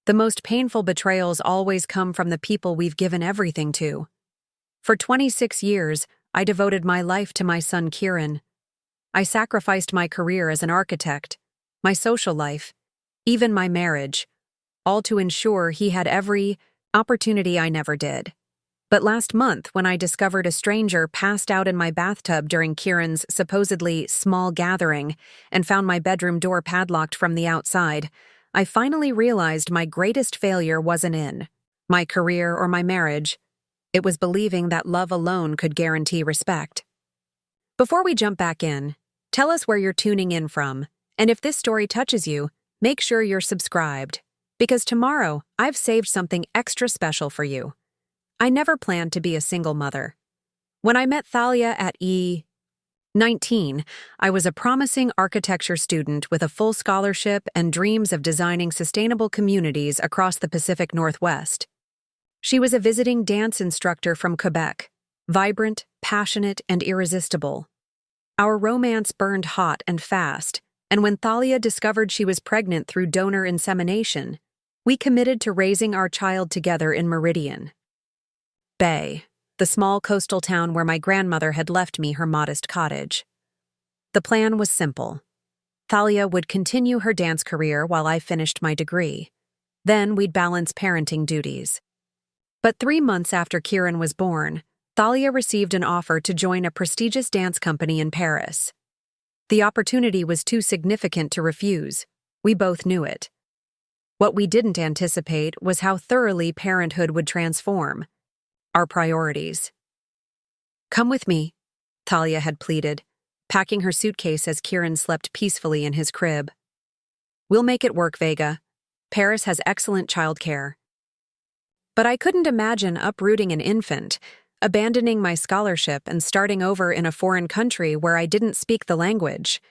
The most painful betrayals always come from the people we've given everything to. For 26 years, I devoted my life to my son Kieran. I sacrificed my career as an architect, my social life, even my marriage, all to ensure he had every opportunity I never did. But last month, when I discovered a stranger passed out in my bathtub during Kieran's supposedly small gathering and found my bedroom door padlocked from the outside, I finally realized my greatest failure wasn't in my career or my marriage. It was believing that love alone could guarantee respect. Before we jump back in, tell us where you're tuning in from, and if this story touches you, make sure you're subscribed, because tomorrow I've saved something extra special for you. I never planned to be a single mother. When I met Thalia at 19, I was a promising architecture student with a full scholarship and dreams of designing sustainable communities across the Pacific Northwest. She was a visiting dance instructor from Quebec, vibrant, passionate, and irresistible. Our romance burned hot and fast, and when Thalia discovered she was pregnant through donor insemination, we committed to raising our child together in Meridian Bay, the small coastal town where my grandmother had left me her modest cottage. The plan was simple. Thalia would continue her dance career while I finished my degree. Then we'd balance parenting duties. But 3 months after Kieran was born, Thalia received an offer to join a prestigious dance company in Paris. The opportunity was too significant to refuse. We both knew it. What we didn't anticipate was how thoroughly parenthood would transform our priorities. "Come with me," Thalia had pleaded, packing her suitcase as Kieran slept peacefully in his crib. "We'll make it work, Vega. Paris has excellent childcare." But I couldn't imagine uprooting an infant, abandoning my scholarship and starting over in a foreign country where I didn't speak the language.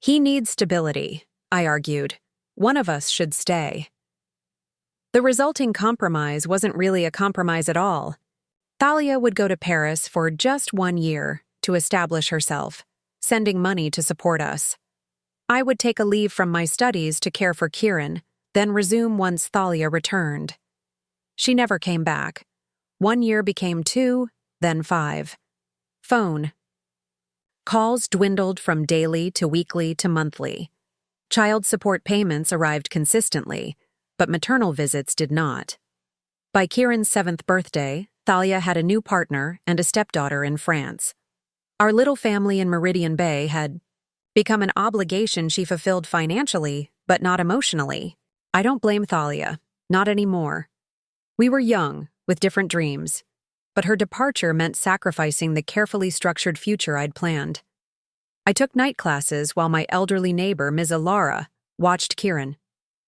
"He needs stability," I argued. "One of us should stay." The resulting compromise wasn't really a compromise at all. Thalia would go to Paris for just 1 year to establish herself, sending money to support us. I would take a leave from my studies to care for Kieran, then resume once Thalia returned. She never came back. 1 year became 2, then 5. Phone. Calls dwindled from daily to weekly to monthly. Child support payments arrived consistently, but maternal visits did not. By Kieran's 7th birthday, Thalia had a new partner and a stepdaughter in France. Our little family in Meridian Bay had become an obligation she fulfilled financially, but not emotionally. I don't blame Thalia, not anymore. We were young, with different dreams, but her departure meant sacrificing the carefully structured future I'd planned. I took night classes while my elderly neighbor, Ms. Alara, watched Kieran.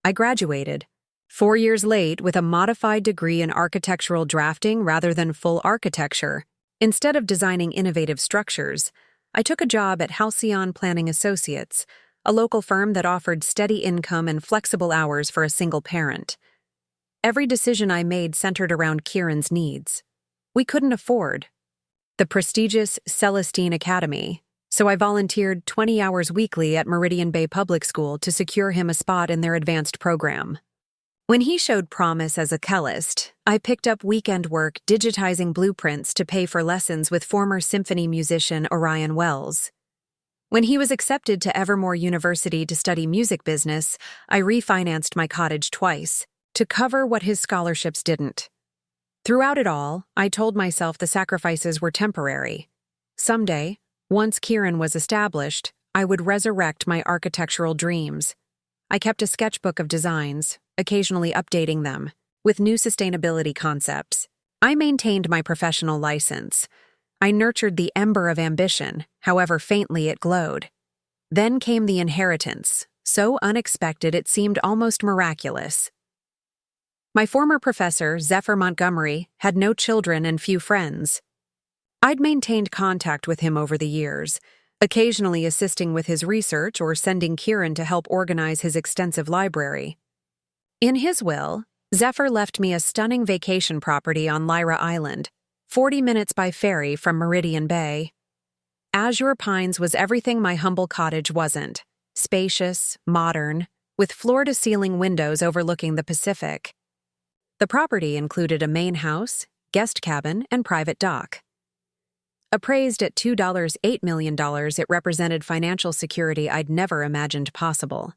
I graduated, 4 years late, with a modified degree in architectural drafting rather than full architecture. Instead of designing innovative structures, I took a job at Halcyon Planning Associates, a local firm that offered steady income and flexible hours for a single parent. Every decision I made centered around Kieran's needs. We couldn't afford the prestigious Celestine Academy, so I volunteered 20 hours weekly at Meridian Bay Public School to secure him a spot in their advanced program. When he showed promise as a cellist, I picked up weekend work digitizing blueprints to pay for lessons with former symphony musician Orion Wells. When he was accepted to Evermore University to study music business, I refinanced my cottage twice to cover what his scholarships didn't. Throughout it all, I told myself the sacrifices were temporary. Someday, once Kieran was established, I would resurrect my architectural dreams. I kept a sketchbook of designs, occasionally updating them, with new sustainability concepts. I maintained my professional license. I nurtured the ember of ambition, however faintly it glowed. Then came the inheritance, so unexpected it seemed almost miraculous. My former professor, Zephyr Montgomery, had no children and few friends. I'd maintained contact with him over the years, occasionally assisting with his research or sending Kieran to help organize his extensive library. In his will, Zephyr left me a stunning vacation property on Lyra Island, 40 minutes by ferry from Meridian Bay. Azure Pines was everything my humble cottage wasn't: spacious, modern, with floor-to-ceiling windows overlooking the Pacific. The property included a main house, guest cabin, and private dock. Appraised at $2.8 million, it represented financial security I'd never imagined possible.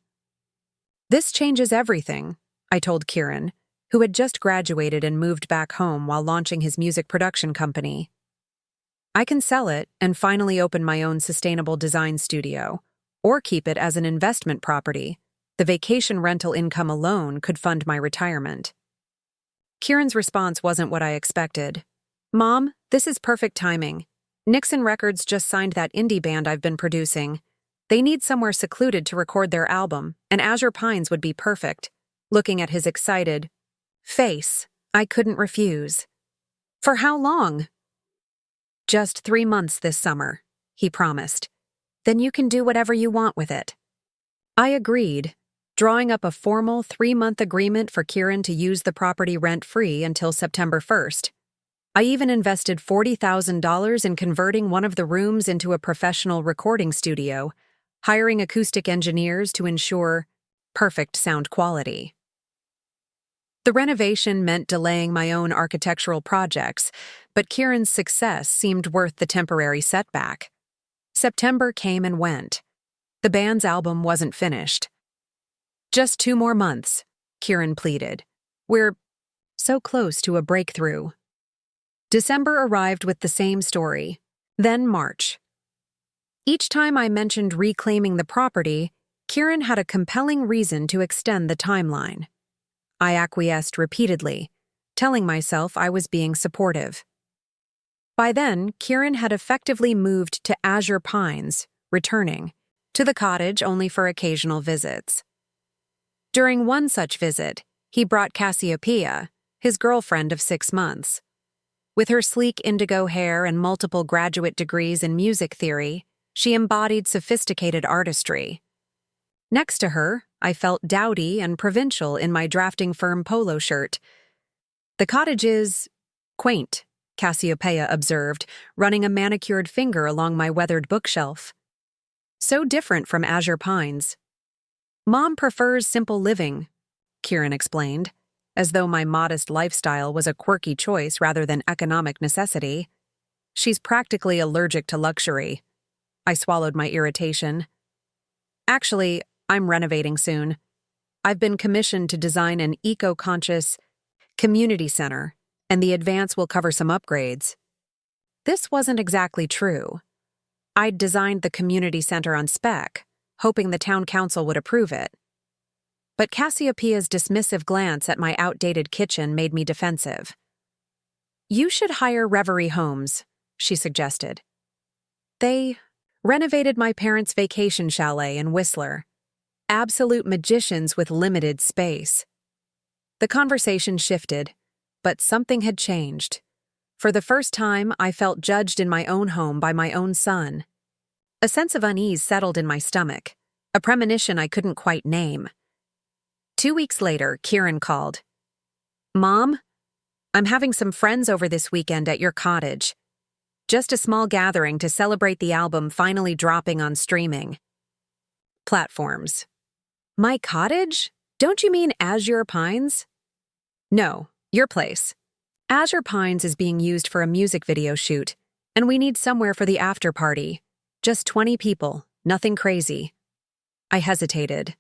"This changes everything," I told Kieran, who had just graduated and moved back home while launching his music production company. "I can sell it and finally open my own sustainable design studio, or keep it as an investment property. The vacation rental income alone could fund my retirement." Kieran's response wasn't what I expected. "Mom, this is perfect timing. Nixon Records just signed that indie band I've been producing. They need somewhere secluded to record their album, and Azure Pines would be perfect." Looking at his excited face, I couldn't refuse. "For how long?" "Just 3 months this summer," he promised. "Then you can do whatever you want with it." I agreed, drawing up a formal 3-month agreement for Kieran to use the property rent-free until September 1st. I even invested $40,000 in converting one of the rooms into a professional recording studio, hiring acoustic engineers to ensure perfect sound quality. The renovation meant delaying my own architectural projects, but Kieran's success seemed worth the temporary setback. September came and went. The band's album wasn't finished. "Just 2 more months," Kieran pleaded. "We're so close to a breakthrough." December arrived with the same story. Then March. Each time I mentioned reclaiming the property, Kieran had a compelling reason to extend the timeline. I acquiesced repeatedly, telling myself I was being supportive. By then, Kieran had effectively moved to Azure Pines, returning to the cottage only for occasional visits. During one such visit, he brought Cassiopeia, his girlfriend of 6 months. With her sleek indigo hair and multiple graduate degrees in music theory, she embodied sophisticated artistry. Next to her, I felt dowdy and provincial in my drafting firm polo shirt. "The cottage is quaint," Cassiopeia observed, running a manicured finger along my weathered bookshelf. "So different from Azure Pines." "Mom prefers simple living," Kieran explained, as though my modest lifestyle was a quirky choice rather than economic necessity. "She's practically allergic to luxury." I swallowed my irritation. "Actually, I'm renovating soon. I've been commissioned to design an eco-conscious community center, and the advance will cover some upgrades." This wasn't exactly true. I'd designed the community center on spec, hoping the town council would approve it. But Cassiopeia's dismissive glance at my outdated kitchen made me defensive. "You should hire Reverie Homes," she suggested. "They renovated my parents' vacation chalet in Whistler. Absolute magicians with limited space." The conversation shifted, but something had changed. For the first time, I felt judged in my own home by my own son. A sense of unease settled in my stomach, a premonition I couldn't quite name. 2 weeks later, Kieran called. "Mom, I'm having some friends over this weekend at your cottage. Just a small gathering to celebrate the album finally dropping on streaming platforms." "My cottage? Don't you mean Azure Pines?" "No, your place. Azure Pines is being used for a music video shoot, and we need somewhere for the after party. Just 20 people, nothing crazy." I hesitated.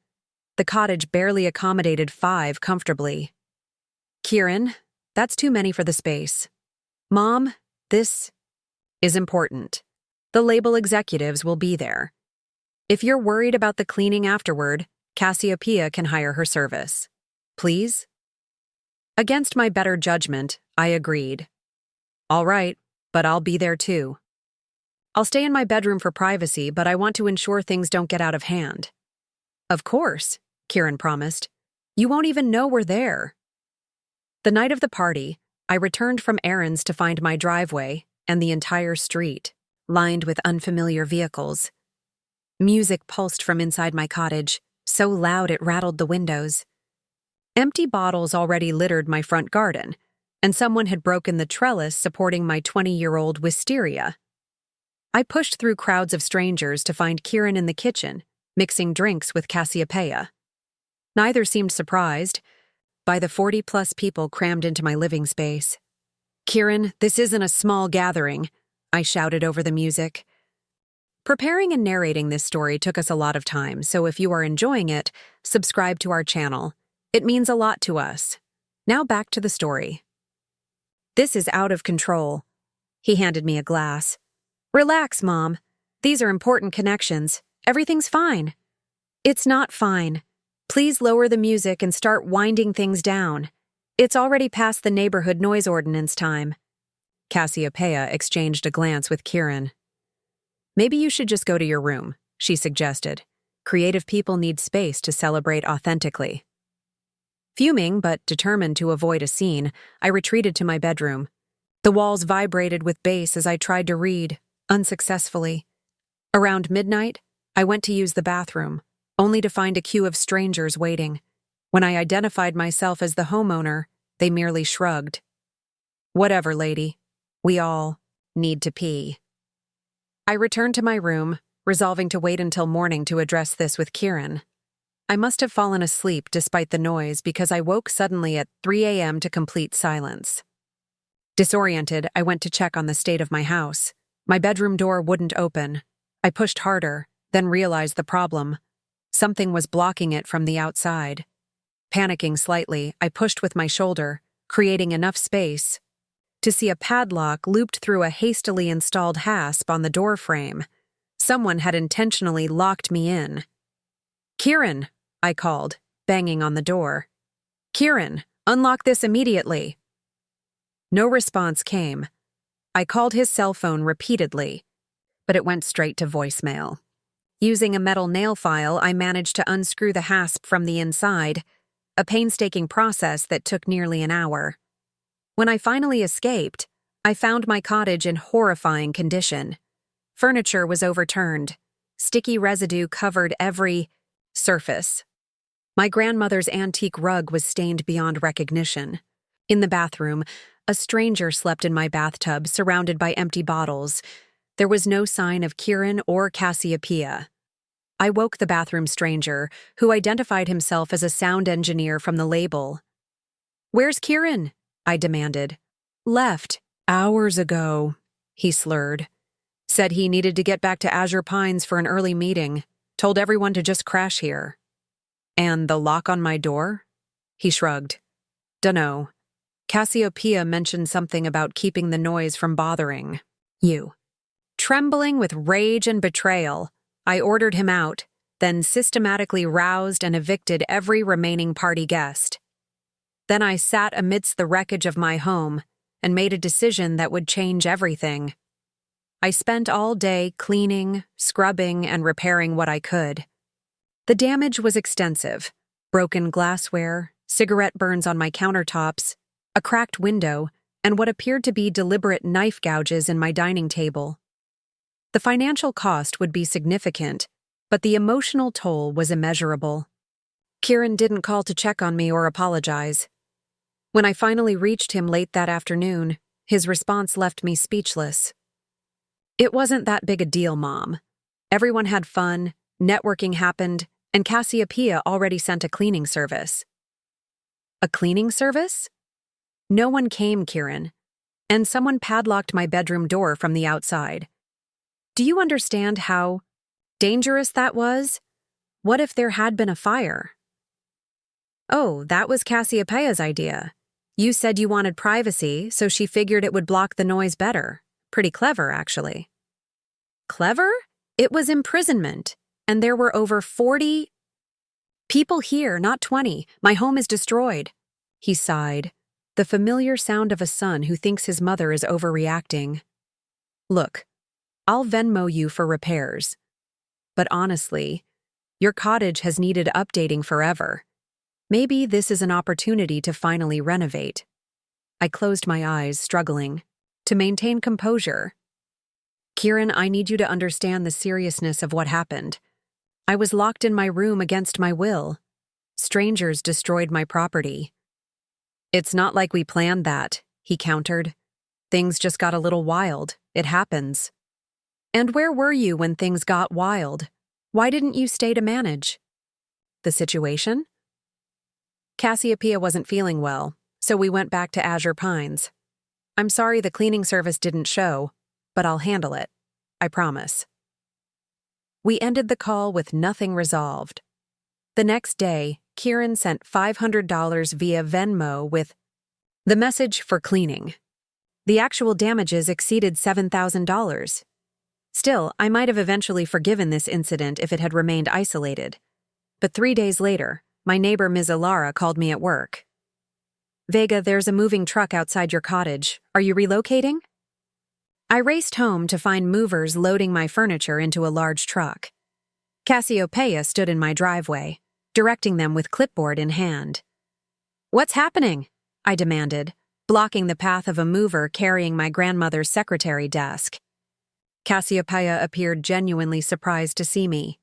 The cottage barely accommodated 5 comfortably. "Kieran, that's too many for the space." "Mom, this is important. The label executives will be there. If you're worried about the cleaning afterward, Cassiopeia can hire her service. Please?" Against my better judgment, I agreed. "All right, but I'll be there too. I'll stay in my bedroom for privacy, but I want to ensure things don't get out of hand." "Of course," Kieran promised. "You won't even know we're there." The night of the party, I returned from errands to find my driveway and the entire street lined with unfamiliar vehicles. Music pulsed from inside my cottage, so loud it rattled the windows. Empty bottles already littered my front garden, and someone had broken the trellis supporting my 20-year-old wisteria. I pushed through crowds of strangers to find Kieran in the kitchen, mixing drinks with Cassiopeia. Neither seemed surprised by the 40-plus people crammed into my living space. "Kieran, this isn't a small gathering," I shouted over the music. Preparing and narrating this story took us a lot of time, so if you are enjoying it, subscribe to our channel. It means a lot to us. Now back to the story. "This is out of control." He handed me a glass. "Relax, Mom. These are important connections. Everything's fine." "It's not fine. Please lower the music and start winding things down. It's already past the neighborhood noise ordinance time." Cassiopeia exchanged a glance with Kieran. "Maybe you should just go to your room," she suggested. "Creative people need space to celebrate authentically." Fuming but determined to avoid a scene, I retreated to my bedroom. The walls vibrated with bass as I tried to read, unsuccessfully. Around midnight, I went to use the bathroom, only to find a queue of strangers waiting. When I identified myself as the homeowner, they merely shrugged. "Whatever, lady. We all need to pee." I returned to my room, resolving to wait until morning to address this with Kieran. I must have fallen asleep despite the noise because I woke suddenly at 3 a.m. to complete silence. Disoriented, I went to check on the state of my house. My bedroom door wouldn't open. I pushed harder, then realized the problem. Something was blocking it from the outside. Panicking slightly, I pushed with my shoulder, creating enough space to see a padlock looped through a hastily installed hasp on the door frame. Someone had intentionally locked me in. "Kieran," I called, banging on the door. "Kieran, unlock this immediately." No response came. I called his cell phone repeatedly, but it went straight to voicemail. Using a metal nail file, I managed to unscrew the hasp from the inside, a painstaking process that took nearly an hour. When I finally escaped, I found my cottage in horrifying condition. Furniture was overturned. Sticky residue covered every surface. My grandmother's antique rug was stained beyond recognition. In the bathroom, a stranger slept in my bathtub, surrounded by empty bottles. There was no sign of Kieran or Cassiopeia. I woke the bathroom stranger, who identified himself as a sound engineer from the label. "Where's Kieran?" I demanded. "Left hours ago," he slurred. "Said he needed to get back to Azure Pines for an early meeting. Told everyone to just crash here." "And the lock on my door?" He shrugged. "Dunno. Cassiopeia mentioned something about keeping the noise from bothering you." Trembling with rage and betrayal, I ordered him out, then systematically roused and evicted every remaining party guest. Then I sat amidst the wreckage of my home and made a decision that would change everything. I spent all day cleaning, scrubbing, and repairing what I could. The damage was extensive: broken glassware, cigarette burns on my countertops, a cracked window, and what appeared to be deliberate knife gouges in my dining table. The financial cost would be significant, but the emotional toll was immeasurable. Kieran didn't call to check on me or apologize. When I finally reached him late that afternoon, his response left me speechless. "It wasn't that big a deal, Mom. Everyone had fun, networking happened, and Cassiopeia already sent a cleaning service." "A cleaning service?" "No one came, Kieran, and someone padlocked my bedroom door from the outside. Do you understand how dangerous that was? What if there had been a fire?" "Oh, that was Cassiopeia's idea. You said you wanted privacy, so she figured it would block the noise better. Pretty clever, actually." "Clever? It was imprisonment, and there were over 40 people here, not 20. My home is destroyed." He sighed, the familiar sound of a son who thinks his mother is overreacting. "Look, I'll Venmo you for repairs. But honestly, your cottage has needed updating forever. Maybe this is an opportunity to finally renovate." I closed my eyes, struggling to maintain composure. "Kieran, I need you to understand the seriousness of what happened. I was locked in my room against my will. Strangers destroyed my property." "It's not like we planned that," he countered. "Things just got a little wild. It happens." "And where were you when things got wild? Why didn't you stay to manage?" "The situation? Cassiopeia wasn't feeling well, so we went back to Azure Pines. I'm sorry the cleaning service didn't show, but I'll handle it. I promise. We ended the call with nothing resolved. The next day, Kieran sent $500 via Venmo with the message for cleaning. The actual damages exceeded $7,000. Still, I might have eventually forgiven this incident if it had remained isolated. But 3 days later, my neighbor Ms. Alara called me at work. Vega, there's a moving truck outside your cottage. Are you relocating? I raced home to find movers loading my furniture into a large truck. Cassiopeia stood in my driveway, directing them with clipboard in hand. What's happening? I demanded, blocking the path of a mover carrying my grandmother's secretary desk. Cassiopeia appeared genuinely surprised to see me.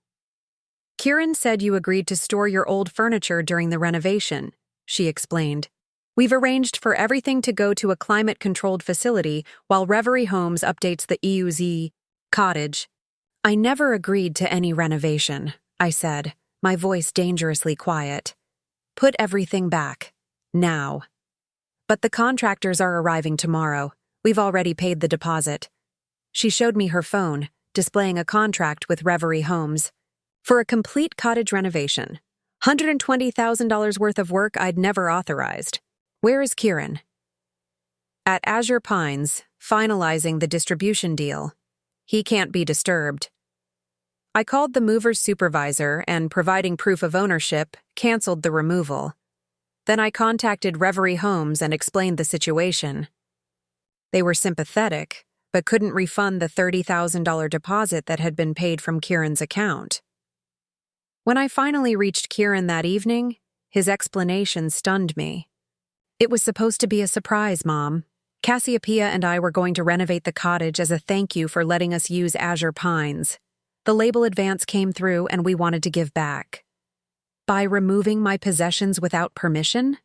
Kieran said you agreed to store your old furniture during the renovation, she explained. We've arranged for everything to go to a climate-controlled facility while Reverie Homes updates the EUZ cottage. I never agreed to any renovation, I said, my voice dangerously quiet. Put everything back. Now. But the contractors are arriving tomorrow. We've already paid the deposit. She showed me her phone, displaying a contract with Reverie Homes. For a complete cottage renovation. $120,000 worth of work I'd never authorized. Where is Kieran? At Azure Pines, finalizing the distribution deal. He can't be disturbed. I called the mover's supervisor and, providing proof of ownership, canceled the removal. Then I contacted Reverie Homes and explained the situation. They were sympathetic, but couldn't refund the $30,000 deposit that had been paid from Kieran's account. When I finally reached Kieran that evening, his explanation stunned me. It was supposed to be a surprise, Mom. Cassiopeia and I were going to renovate the cottage as a thank you for letting us use Azure Pines. The label advance came through and we wanted to give back. By removing my possessions without permission?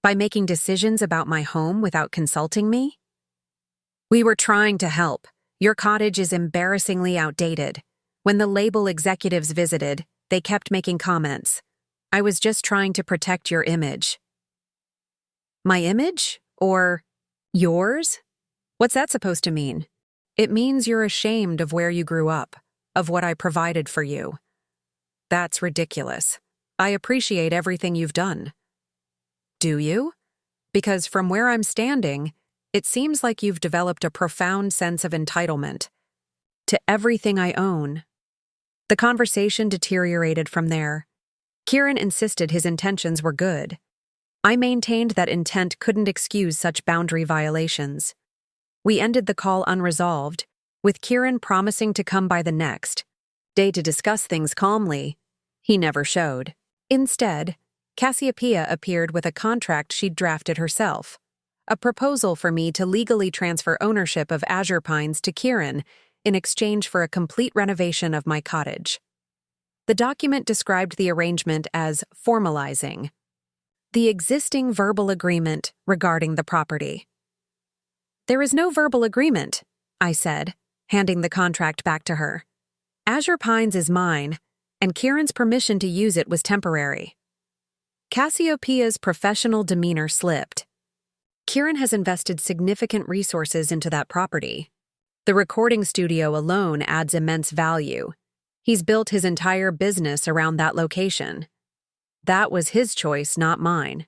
By making decisions about my home without consulting me? We were trying to help. Your cottage is embarrassingly outdated. When the label executives visited, they kept making comments. I was just trying to protect your image. My image? Or yours? What's that supposed to mean? It means you're ashamed of where you grew up, of what I provided for you. That's ridiculous. I appreciate everything you've done. Do you? Because from where I'm standing, it seems like you've developed a profound sense of entitlement to everything I own. The conversation deteriorated from there. Kieran insisted his intentions were good. I maintained that intent couldn't excuse such boundary violations. We ended the call unresolved, with Kieran promising to come by the next day to discuss things calmly. He never showed. Instead, Cassiopeia appeared with a contract she'd drafted herself, a proposal for me to legally transfer ownership of Azure Pines to Kieran in exchange for a complete renovation of my cottage. The document described the arrangement as formalizing the existing verbal agreement regarding the property. There is no verbal agreement, I said, handing the contract back to her. Azure Pines is mine, and Kieran's permission to use it was temporary. Cassiopeia's professional demeanor slipped. Kieran has invested significant resources into that property. The recording studio alone adds immense value. He's built his entire business around that location. That was his choice, not mine.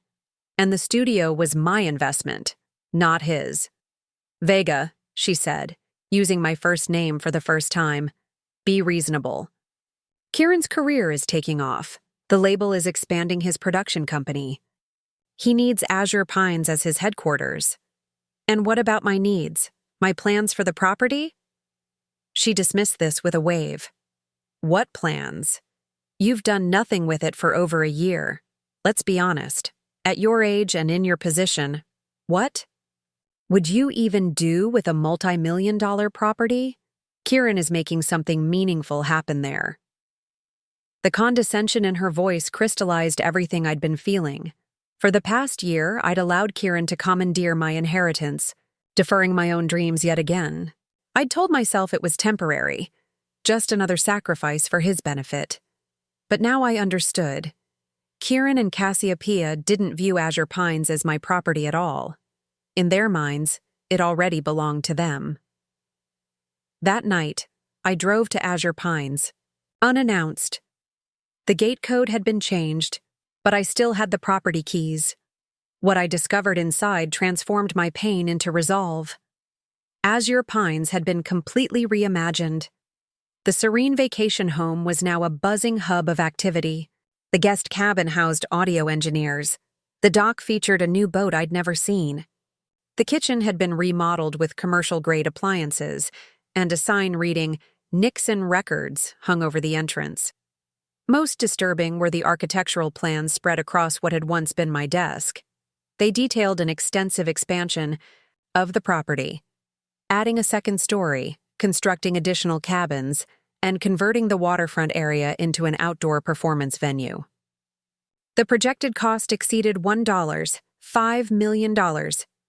And the studio was my investment, not his. Vega, she said, using my first name for the first time. Be reasonable. Kieran's career is taking off. The label is expanding his production company. He needs Azure Pines as his headquarters. And what about my needs? My plans for the property? She dismissed this with a wave. What plans? You've done nothing with it for over a year. Let's be honest. At your age and in your position, what would you even do with a multi-million-dollar property? Kieran is making something meaningful happen there. The condescension in her voice crystallized everything I'd been feeling. For the past year, I'd allowed Kieran to commandeer my inheritance, deferring my own dreams yet again. I'd told myself it was temporary, just another sacrifice for his benefit. But now I understood. Kieran and Cassiopeia didn't view Azure Pines as my property at all. In their minds, it already belonged to them. That night, I drove to Azure Pines, unannounced. The gate code had been changed, but I still had the property keys. What I discovered inside transformed my pain into resolve. Azure Pines had been completely reimagined. The serene vacation home was now a buzzing hub of activity. The guest cabin housed audio engineers. The dock featured a new boat I'd never seen. The kitchen had been remodeled with commercial-grade appliances, and a sign reading Nixon Records hung over the entrance. Most disturbing were the architectural plans spread across what had once been my desk. They detailed an extensive expansion of the property, adding a second story, constructing additional cabins, and converting the waterfront area into an outdoor performance venue. The projected cost exceeded $5 million,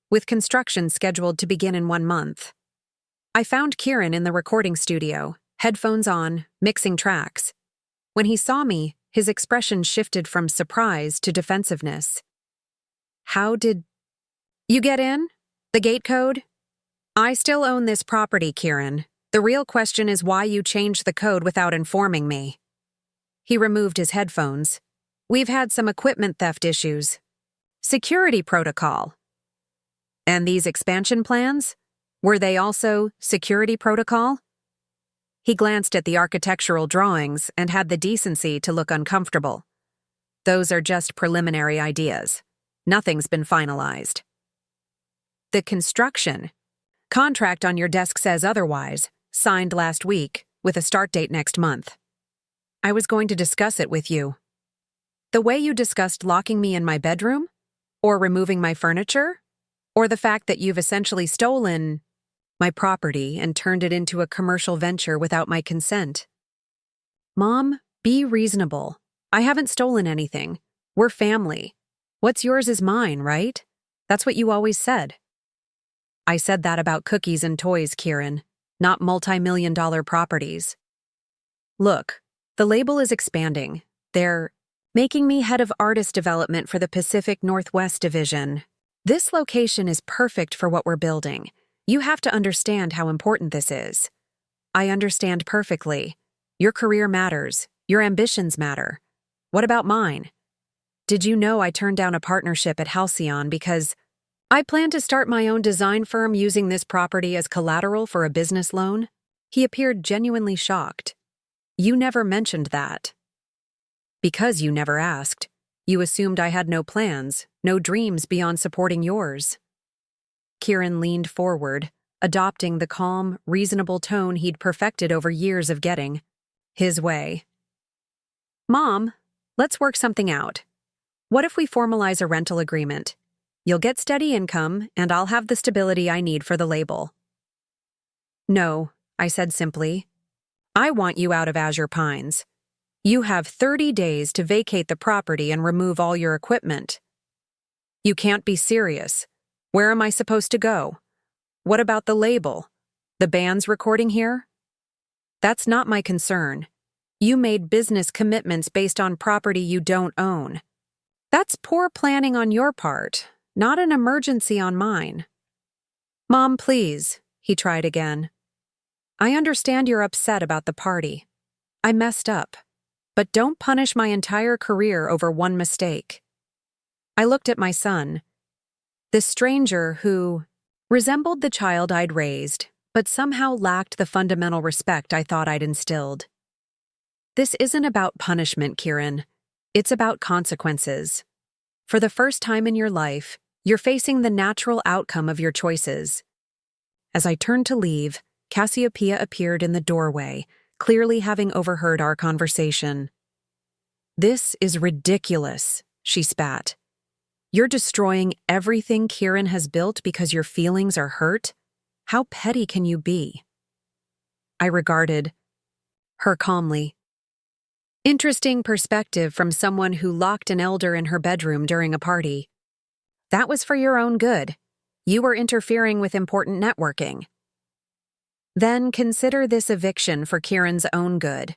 with construction scheduled to begin in 1 month. I found Kieran in the recording studio, headphones on, mixing tracks. When he saw me, his expression shifted from surprise to defensiveness. "How did you get in? The gate code?" "I still own this property, Kieran. The real question is why you changed the code without informing me." He removed his headphones. "We've had some equipment theft issues. Security protocol." "And these expansion plans? Were they also security protocol?" He glanced at the architectural drawings and had the decency to look uncomfortable. "Those are just preliminary ideas. Nothing's been finalized." "The construction contract on your desk says otherwise, signed last week, with a start date next month." "I was going to discuss it with you." "The way you discussed locking me in my bedroom? Or removing my furniture? Or the fact that you've essentially stolen my property and turned it into a commercial venture without my consent?" "Mom, be reasonable. I haven't stolen anything. We're family. What's yours is mine, right? That's what you always said." "I said that about cookies and toys, Kieran, not multi-million-dollar properties." "Look, the label is expanding. They're making me head of artist development for the Pacific Northwest Division. This location is perfect for what we're building. You have to understand how important this is." "I understand perfectly. Your career matters. Your ambitions matter. What about mine? Did you know I turned down a partnership at Halcyon because I plan to start my own design firm using this property as collateral for a business loan?" He appeared genuinely shocked. "You never mentioned that." "Because you never asked. You assumed I had no plans, no dreams beyond supporting yours." Kieran leaned forward, adopting the calm, reasonable tone he'd perfected over years of getting his way. "Mom, let's work something out. What if we formalize a rental agreement? You'll get steady income, and I'll have the stability I need for the label." "No," I said simply. "I want you out of Azure Pines. You have 30 days to vacate the property and remove all your equipment." "You can't be serious. Where am I supposed to go? What about the label? The band's recording here?" "That's not my concern. You made business commitments based on property you don't own. That's poor planning on your part, not an emergency on mine." "Mom, please," he tried again. "I understand you're upset about the party. I messed up. But don't punish my entire career over one mistake." I looked at my son, this stranger who resembled the child I'd raised, but somehow lacked the fundamental respect I thought I'd instilled. "This isn't about punishment, Kieran. It's about consequences. For the first time in your life, you're facing the natural outcome of your choices." As I turned to leave, Cassiopeia appeared in the doorway, clearly having overheard our conversation. "This is ridiculous," she spat. "You're destroying everything Kieran has built because your feelings are hurt? How petty can you be?" I regarded her calmly. Interesting perspective from someone who locked an elder in her bedroom during a party. That was for your own good. You were interfering with important networking. Then consider this eviction for Kieran's own good.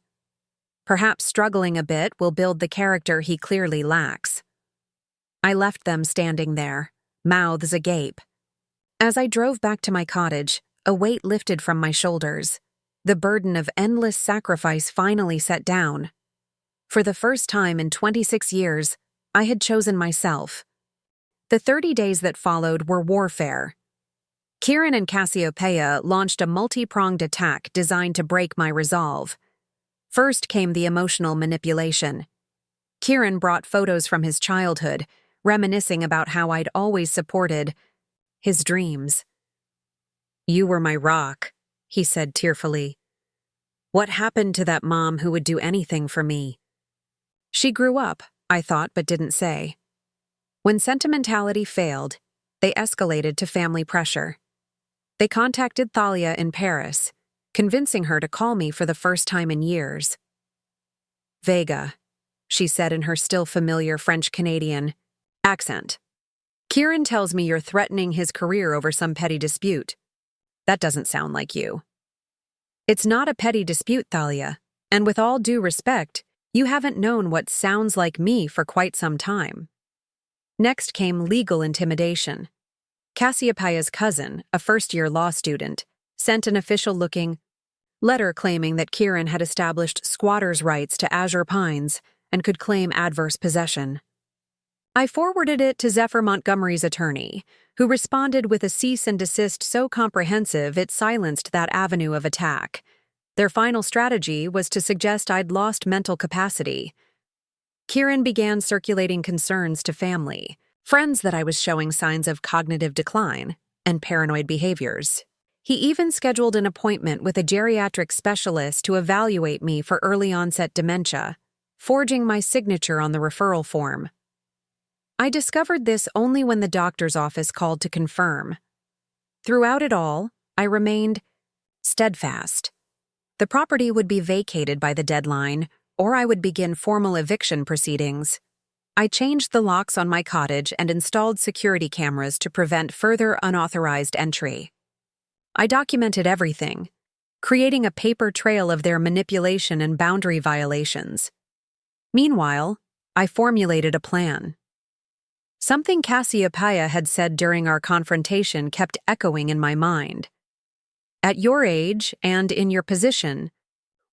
Perhaps struggling a bit will build the character he clearly lacks. I left them standing there, mouths agape. As I drove back to my cottage, a weight lifted from my shoulders. The burden of endless sacrifice finally set down. For the first time in 26 years, I had chosen myself. The 30 days that followed were warfare. Kieran and Cassiopeia launched a multi-pronged attack designed to break my resolve. First came the emotional manipulation. Kieran brought photos from his childhood, reminiscing about how I'd always supported his dreams. "You were my rock," he said tearfully. "What happened to that mom who would do anything for me?" She grew up, I thought, but didn't say. When sentimentality failed, they escalated to family pressure. They contacted Thalia in Paris, convincing her to call me for the first time in years. "Vega," she said in her still familiar French-Canadian accent. "Kieran tells me you're threatening his career over some petty dispute. That doesn't sound like you." "It's not a petty dispute, Thalia, and with all due respect, you haven't known what sounds like me for quite some time." Next came legal intimidation. Cassiopeia's cousin, a first-year law student, sent an official-looking letter claiming that Kieran had established squatters' rights to Azure Pines and could claim adverse possession. I forwarded it to Zephyr Montgomery's attorney, who responded with a cease and desist so comprehensive it silenced that avenue of attack. Their final strategy was to suggest I'd lost mental capacity. Kieran began circulating concerns to family, friends that I was showing signs of cognitive decline and paranoid behaviors. He even scheduled an appointment with a geriatric specialist to evaluate me for early-onset dementia, forging my signature on the referral form. I discovered this only when the doctor's office called to confirm. Throughout it all, I remained steadfast. The property would be vacated by the deadline, or I would begin formal eviction proceedings. I changed the locks on my cottage and installed security cameras to prevent further unauthorized entry. I documented everything, creating a paper trail of their manipulation and boundary violations. Meanwhile, I formulated a plan. Something Cassiopeia had said during our confrontation kept echoing in my mind. "At your age and in your position,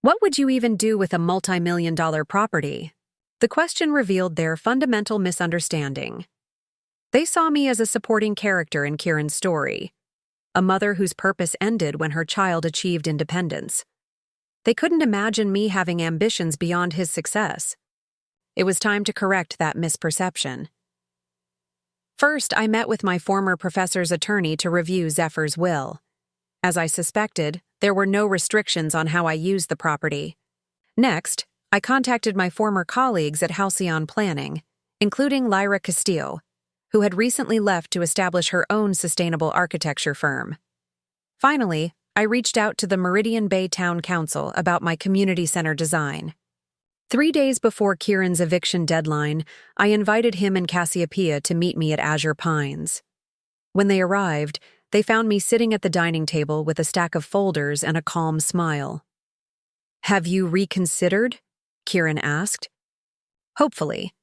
what would you even do with a multi-million-dollar property?" The question revealed their fundamental misunderstanding. They saw me as a supporting character in Kieran's story, a mother whose purpose ended when her child achieved independence. They couldn't imagine me having ambitions beyond his success. It was time to correct that misperception. First, I met with my former professor's attorney to review Zephyr's will. As I suspected, there were no restrictions on how I used the property. Next, I contacted my former colleagues at Halcyon Planning, including Lyra Castillo, who had recently left to establish her own sustainable architecture firm. Finally, I reached out to the Meridian Bay Town Council about my community center design. 3 days before Kieran's eviction deadline, I invited him and Cassiopeia to meet me at Azure Pines. When they arrived, they found me sitting at the dining table with a stack of folders and a calm smile. "Have you reconsidered?" Kieran asked. "Hopefully.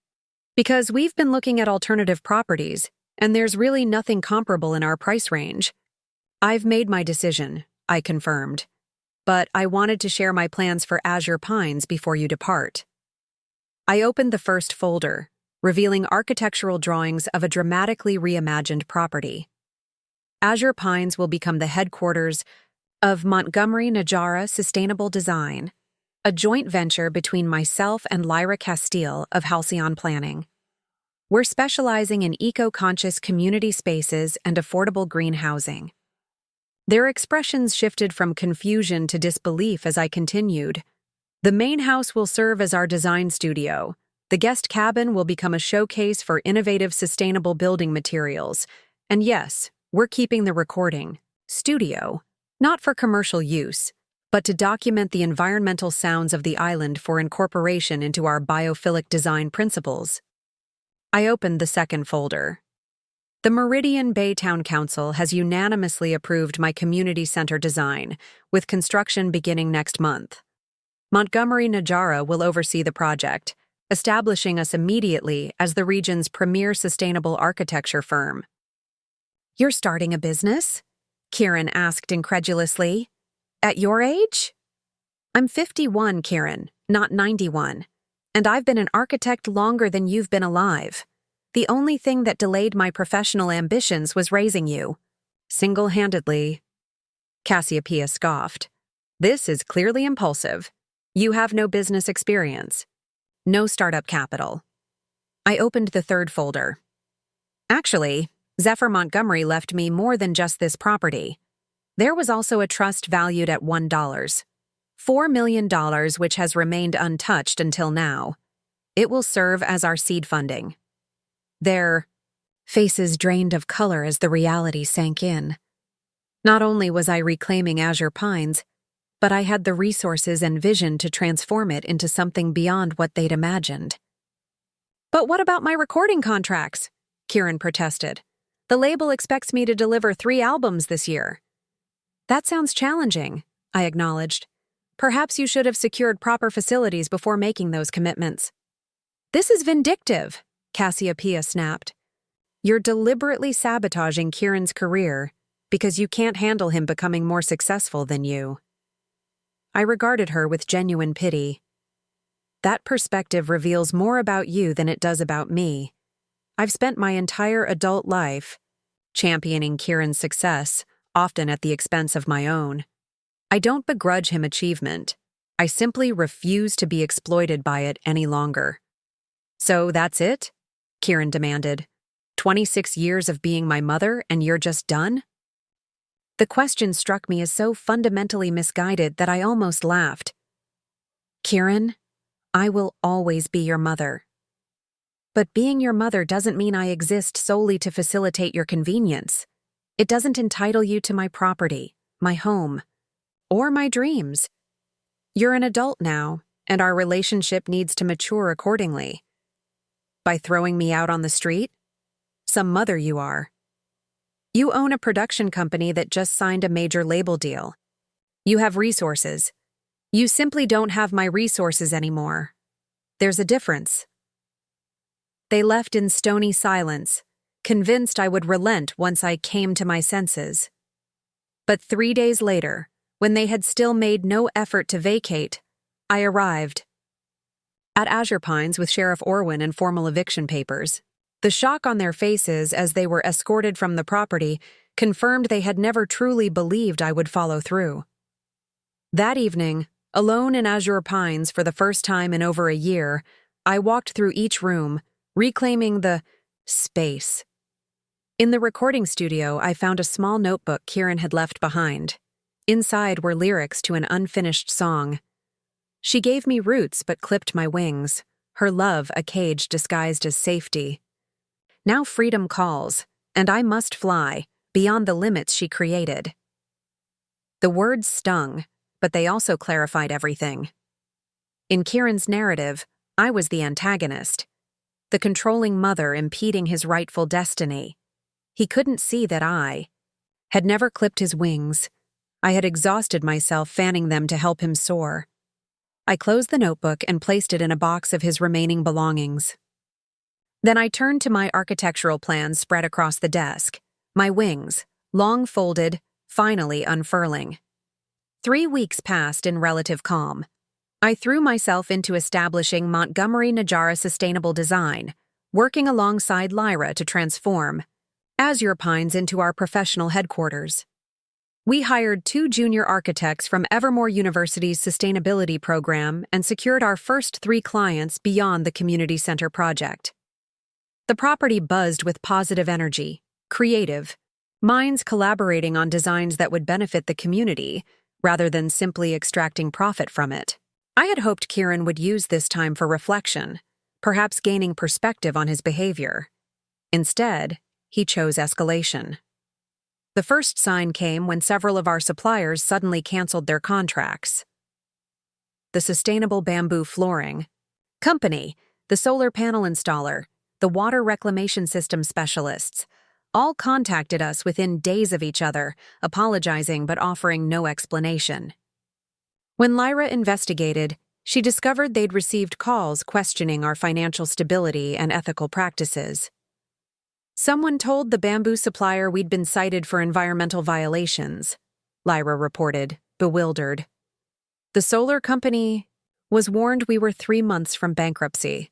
Because we've been looking at alternative properties, and there's really nothing comparable in our price range. I've made my decision," I confirmed. "But I wanted to share my plans for Azure Pines before you depart." I opened the first folder, revealing architectural drawings of a dramatically reimagined property. Azure Pines will become the headquarters of Montgomery Najara Sustainable Design, a joint venture between myself and Lyra Castile of Halcyon Planning. We're specializing in eco-conscious community spaces and affordable green housing. Their expressions shifted from confusion to disbelief as I continued. The main house will serve as our design studio. The guest cabin will become a showcase for innovative sustainable building materials. And yes, we're keeping the recording studio, not for commercial use, but to document the environmental sounds of the island for incorporation into our biophilic design principles. I opened the second folder. The Meridian Bay Town Council has unanimously approved my community center design, with construction beginning next month. Montgomery Najara will oversee the project, establishing us immediately as the region's premier sustainable architecture firm. You're starting a business? Kieran asked incredulously. At your age? I'm 51, Kieran, not 91. And I've been an architect longer than you've been alive. The only thing that delayed my professional ambitions was raising you. Single-handedly. Cassiopeia scoffed. This is clearly impulsive. You have no business experience. No startup capital. I opened the third folder. Actually, Zephyr Montgomery left me more than just this property. There was also a trust valued at $1. $4 million, which has remained untouched until now. It will serve as our seed funding. Their faces drained of color as the reality sank in. Not only was I reclaiming Azure Pines, but I had the resources and vision to transform it into something beyond what they'd imagined. But what about my recording contracts? Kieran protested. The label expects me to deliver 3 albums this year. That sounds challenging, I acknowledged. Perhaps you should have secured proper facilities before making those commitments. This is vindictive, Cassiopeia snapped. You're deliberately sabotaging Kieran's career because you can't handle him becoming more successful than you. I regarded her with genuine pity. That perspective reveals more about you than it does about me. I've spent my entire adult life championing Kieran's success, often at the expense of my own. I don't begrudge him achievement. I simply refuse to be exploited by it any longer. So that's it? Kieran demanded. 26 years of being my mother and you're just done? The question struck me as so fundamentally misguided that I almost laughed. Kieran, I will always be your mother. But being your mother doesn't mean I exist solely to facilitate your convenience. It doesn't entitle you to my property, my home, or my dreams. You're an adult now, and our relationship needs to mature accordingly. By throwing me out on the street? Some mother you are. You own a production company that just signed a major label deal. You have resources. You simply don't have my resources anymore. There's a difference. They left in stony silence, convinced I would relent once I came to my senses. But 3 days later, when they had still made no effort to vacate, I arrived. At Azure Pines with Sheriff Orwin and formal eviction papers. The shock on their faces as they were escorted from the property confirmed they had never truly believed I would follow through. That evening, alone in Azure Pines for the first time in over a year, I walked through each room, reclaiming the space. In the recording studio, I found a small notebook Kieran had left behind. Inside were lyrics to an unfinished song. She gave me roots but clipped my wings, her love a cage disguised as safety. Now freedom calls, and I must fly, beyond the limits she created. The words stung, but they also clarified everything. In Kieran's narrative, I was the antagonist, the controlling mother impeding his rightful destiny. He couldn't see that I had never clipped his wings. I had exhausted myself fanning them to help him soar. I closed the notebook and placed it in a box of his remaining belongings. Then I turned to my architectural plans spread across the desk, my wings, long folded, finally unfurling. 3 weeks passed in relative calm. I threw myself into establishing Montgomery Najara Sustainable Design, working alongside Lyra to transform Azure Pines into our professional headquarters. We hired 2 junior architects from Evermore University's sustainability program and secured our first 3 clients beyond the community center project. The property buzzed with positive energy, creative, minds collaborating on designs that would benefit the community, rather than simply extracting profit from it. I had hoped Kieran would use this time for reflection, perhaps gaining perspective on his behavior. Instead, he chose escalation. The first sign came when several of our suppliers suddenly canceled their contracts. The Sustainable Bamboo Flooring Company, the solar panel installer, the water reclamation system specialists, all contacted us within days of each other, apologizing but offering no explanation. When Lyra investigated, she discovered they'd received calls questioning our financial stability and ethical practices. Someone told the bamboo supplier we'd been cited for environmental violations, Lyra reported, bewildered. The solar company was warned we were 3 months from bankruptcy.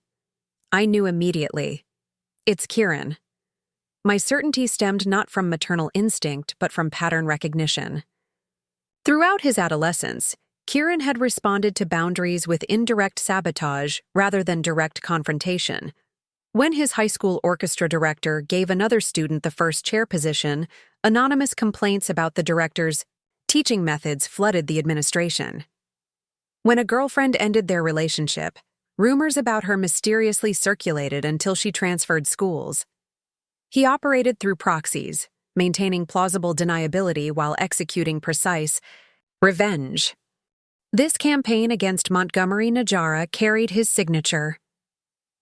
I knew immediately. It's Kieran. My certainty stemmed not from maternal instinct, but from pattern recognition. Throughout his adolescence, Kieran had responded to boundaries with indirect sabotage rather than direct confrontation. When his high school orchestra director gave another student the first chair position, anonymous complaints about the director's teaching methods flooded the administration. When a girlfriend ended their relationship, rumors about her mysteriously circulated until she transferred schools. He operated through proxies, maintaining plausible deniability while executing precise revenge. This campaign against Montgomery Najara carried his signature.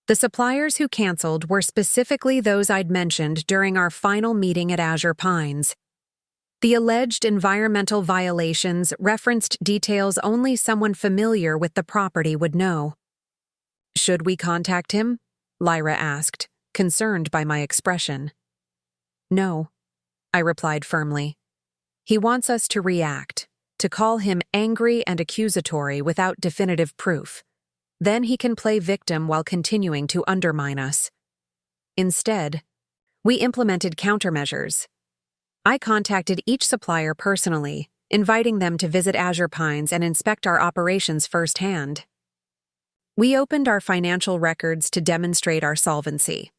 The suppliers who canceled were specifically those I'd mentioned during our final meeting at Azure Pines. The alleged environmental violations referenced details only someone familiar with the property would know. Should we contact him? Lyra asked, concerned by my expression. No, I replied firmly. He wants us to react, to call him angry and accusatory without definitive proof. Then he can play victim while continuing to undermine us. Instead, we implemented countermeasures. I contacted each supplier personally, inviting them to visit Azure Pines and inspect our operations firsthand. We opened our financial records to demonstrate our solvency.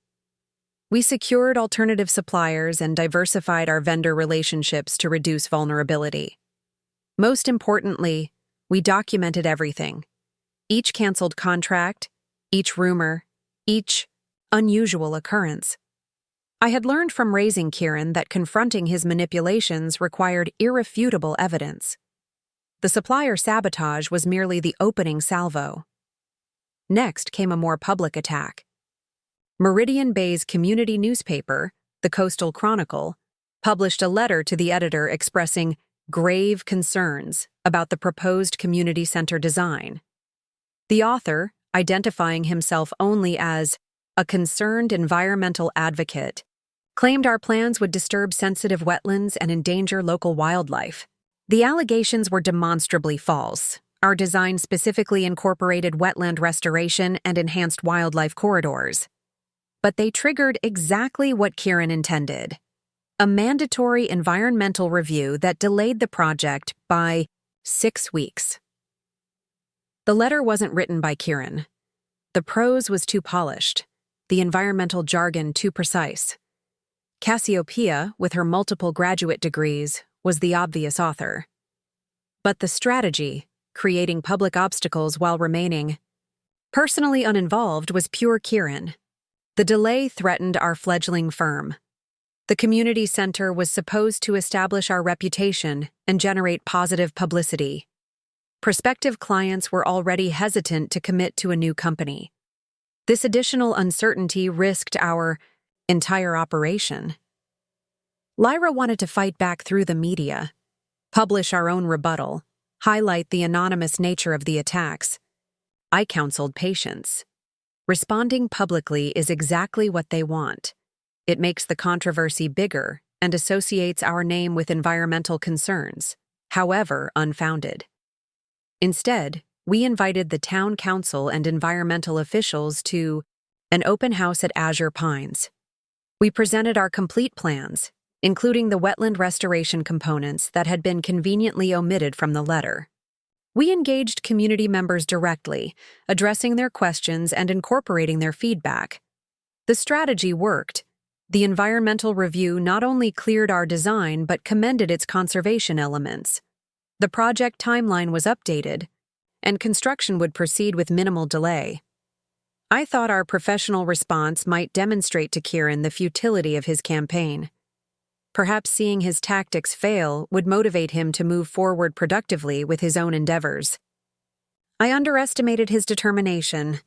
We secured alternative suppliers and diversified our vendor relationships to reduce vulnerability. Most importantly, we documented everything. Each canceled contract, each rumor, each unusual occurrence. I had learned from raising Kieran that confronting his manipulations required irrefutable evidence. The supplier sabotage was merely the opening salvo. Next came a more public attack. Meridian Bay's community newspaper, the Coastal Chronicle, published a letter to the editor expressing grave concerns about the proposed community center design. The author, identifying himself only as a concerned environmental advocate, claimed our plans would disturb sensitive wetlands and endanger local wildlife. The allegations were demonstrably false. Our design specifically incorporated wetland restoration and enhanced wildlife corridors. But they triggered exactly what Kieran intended: a mandatory environmental review that delayed the project by 6 weeks. The letter wasn't written by Kieran. The prose was too polished, the environmental jargon too precise. Cassiopeia, with her multiple graduate degrees, was the obvious author. But the strategy, creating public obstacles while remaining personally uninvolved, was pure Kieran. The delay threatened our fledgling firm. The community center was supposed to establish our reputation and generate positive publicity. Prospective clients were already hesitant to commit to a new company. This additional uncertainty risked our entire operation. Lyra wanted to fight back through the media, publish our own rebuttal, highlight the anonymous nature of the attacks. I counseled patience. Responding publicly is exactly what they want. It makes the controversy bigger and associates our name with environmental concerns, however unfounded. Instead, we invited the town council and environmental officials to an open house at Azure Pines. We presented our complete plans, including the wetland restoration components that had been conveniently omitted from the letter. We engaged community members directly, addressing their questions and incorporating their feedback. The strategy worked. The environmental review not only cleared our design but commended its conservation elements. The project timeline was updated, and construction would proceed with minimal delay. I thought our professional response might demonstrate to Kieran the futility of his campaign. Perhaps seeing his tactics fail would motivate him to move forward productively with his own endeavors. I underestimated his determination.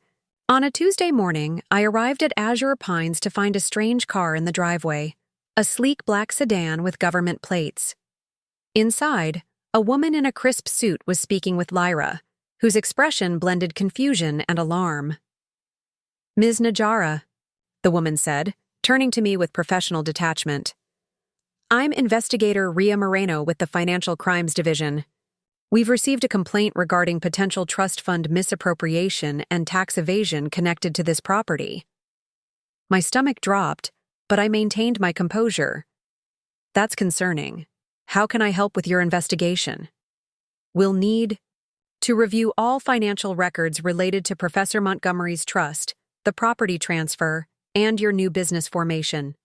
On a Tuesday morning, I arrived at Azure Pines to find a strange car in the driveway, a sleek black sedan with government plates. Inside, A woman in a crisp suit was speaking with Lyra, whose expression blended confusion and alarm. "Ms. Najara," the woman said, turning to me with professional detachment. "I'm investigator Ria Moreno with the Financial Crimes Division. We've received a complaint regarding potential trust fund misappropriation and tax evasion connected to this property." My stomach dropped, but I maintained my composure. "That's concerning. How can I help with your investigation?" "We'll need to review all financial records related to Professor Montgomery's trust, the property transfer, and your new business formation.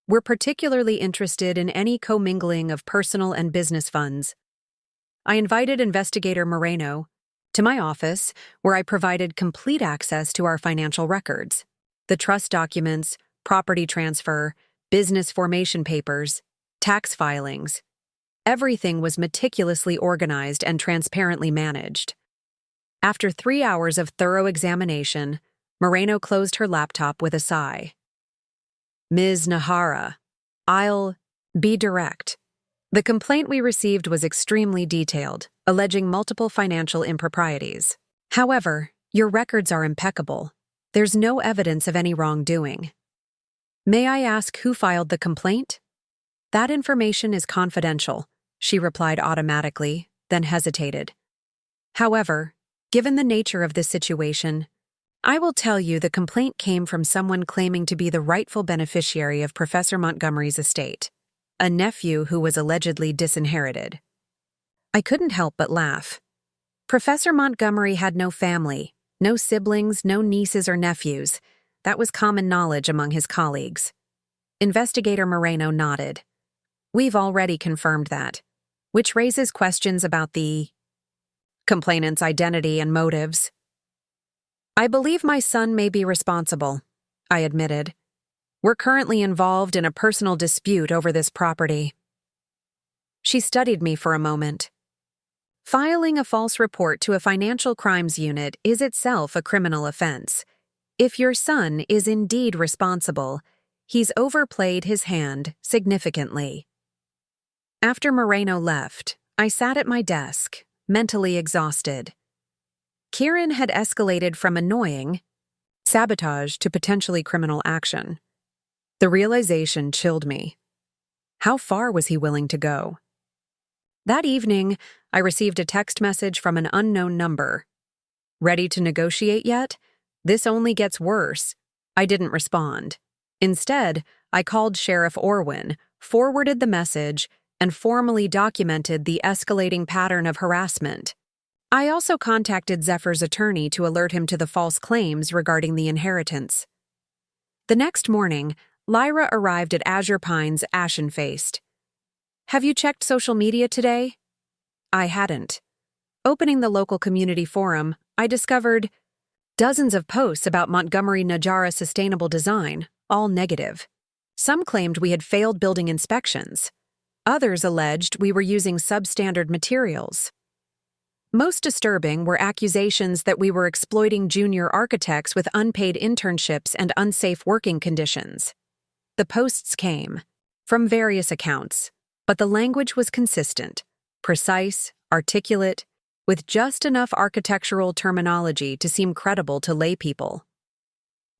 We're particularly interested in any commingling of personal and business funds." I invited Investigator Moreno to my office, where I provided complete access to our financial records, the trust documents, property transfer, business formation papers, tax filings. Everything was meticulously organized and transparently managed. After 3 hours of thorough examination, Moreno closed her laptop with a sigh. "Ms. Nahara, I'll be direct. The complaint we received was extremely detailed, alleging multiple financial improprieties. However, your records are impeccable. There's no evidence of any wrongdoing. May I ask who filed the complaint?" "That information is confidential," she replied automatically, then hesitated. "However, given the nature of this situation, I will tell you the complaint came from someone claiming to be the rightful beneficiary of Professor Montgomery's estate, a nephew who was allegedly disinherited." I couldn't help but laugh. Professor Montgomery had no family, no siblings, no nieces or nephews. That was common knowledge among his colleagues. Investigator Moreno nodded. "We've already confirmed that, which raises questions about the complainant's identity and motives." "I believe my son may be responsible," I admitted. "We're currently involved in a personal dispute over this property." She studied me for a moment. "Filing a false report to a financial crimes unit is itself a criminal offense. If your son is indeed responsible, he's overplayed his hand significantly." After Moreno left, I sat at my desk, mentally exhausted. Kieran had escalated from annoying sabotage to potentially criminal action. The realization chilled me. How far was he willing to go? That evening, I received a text message from an unknown number. "Ready to negotiate yet? This only gets worse." I didn't respond. Instead, I called Sheriff Orwin, forwarded the message, and formally documented the escalating pattern of harassment. I also contacted Zephyr's attorney to alert him to the false claims regarding the inheritance. The next morning, Lyra arrived at Azure Pines ashen-faced. "Have you checked social media today?" I hadn't. Opening the local community forum, I discovered dozens of posts about Montgomery Najara sustainable design, all negative. Some claimed we had failed building inspections. Others alleged we were using substandard materials. Most disturbing were accusations that we were exploiting junior architects with unpaid internships and unsafe working conditions. The posts came from various accounts, but the language was consistent, precise, articulate, with just enough architectural terminology to seem credible to laypeople.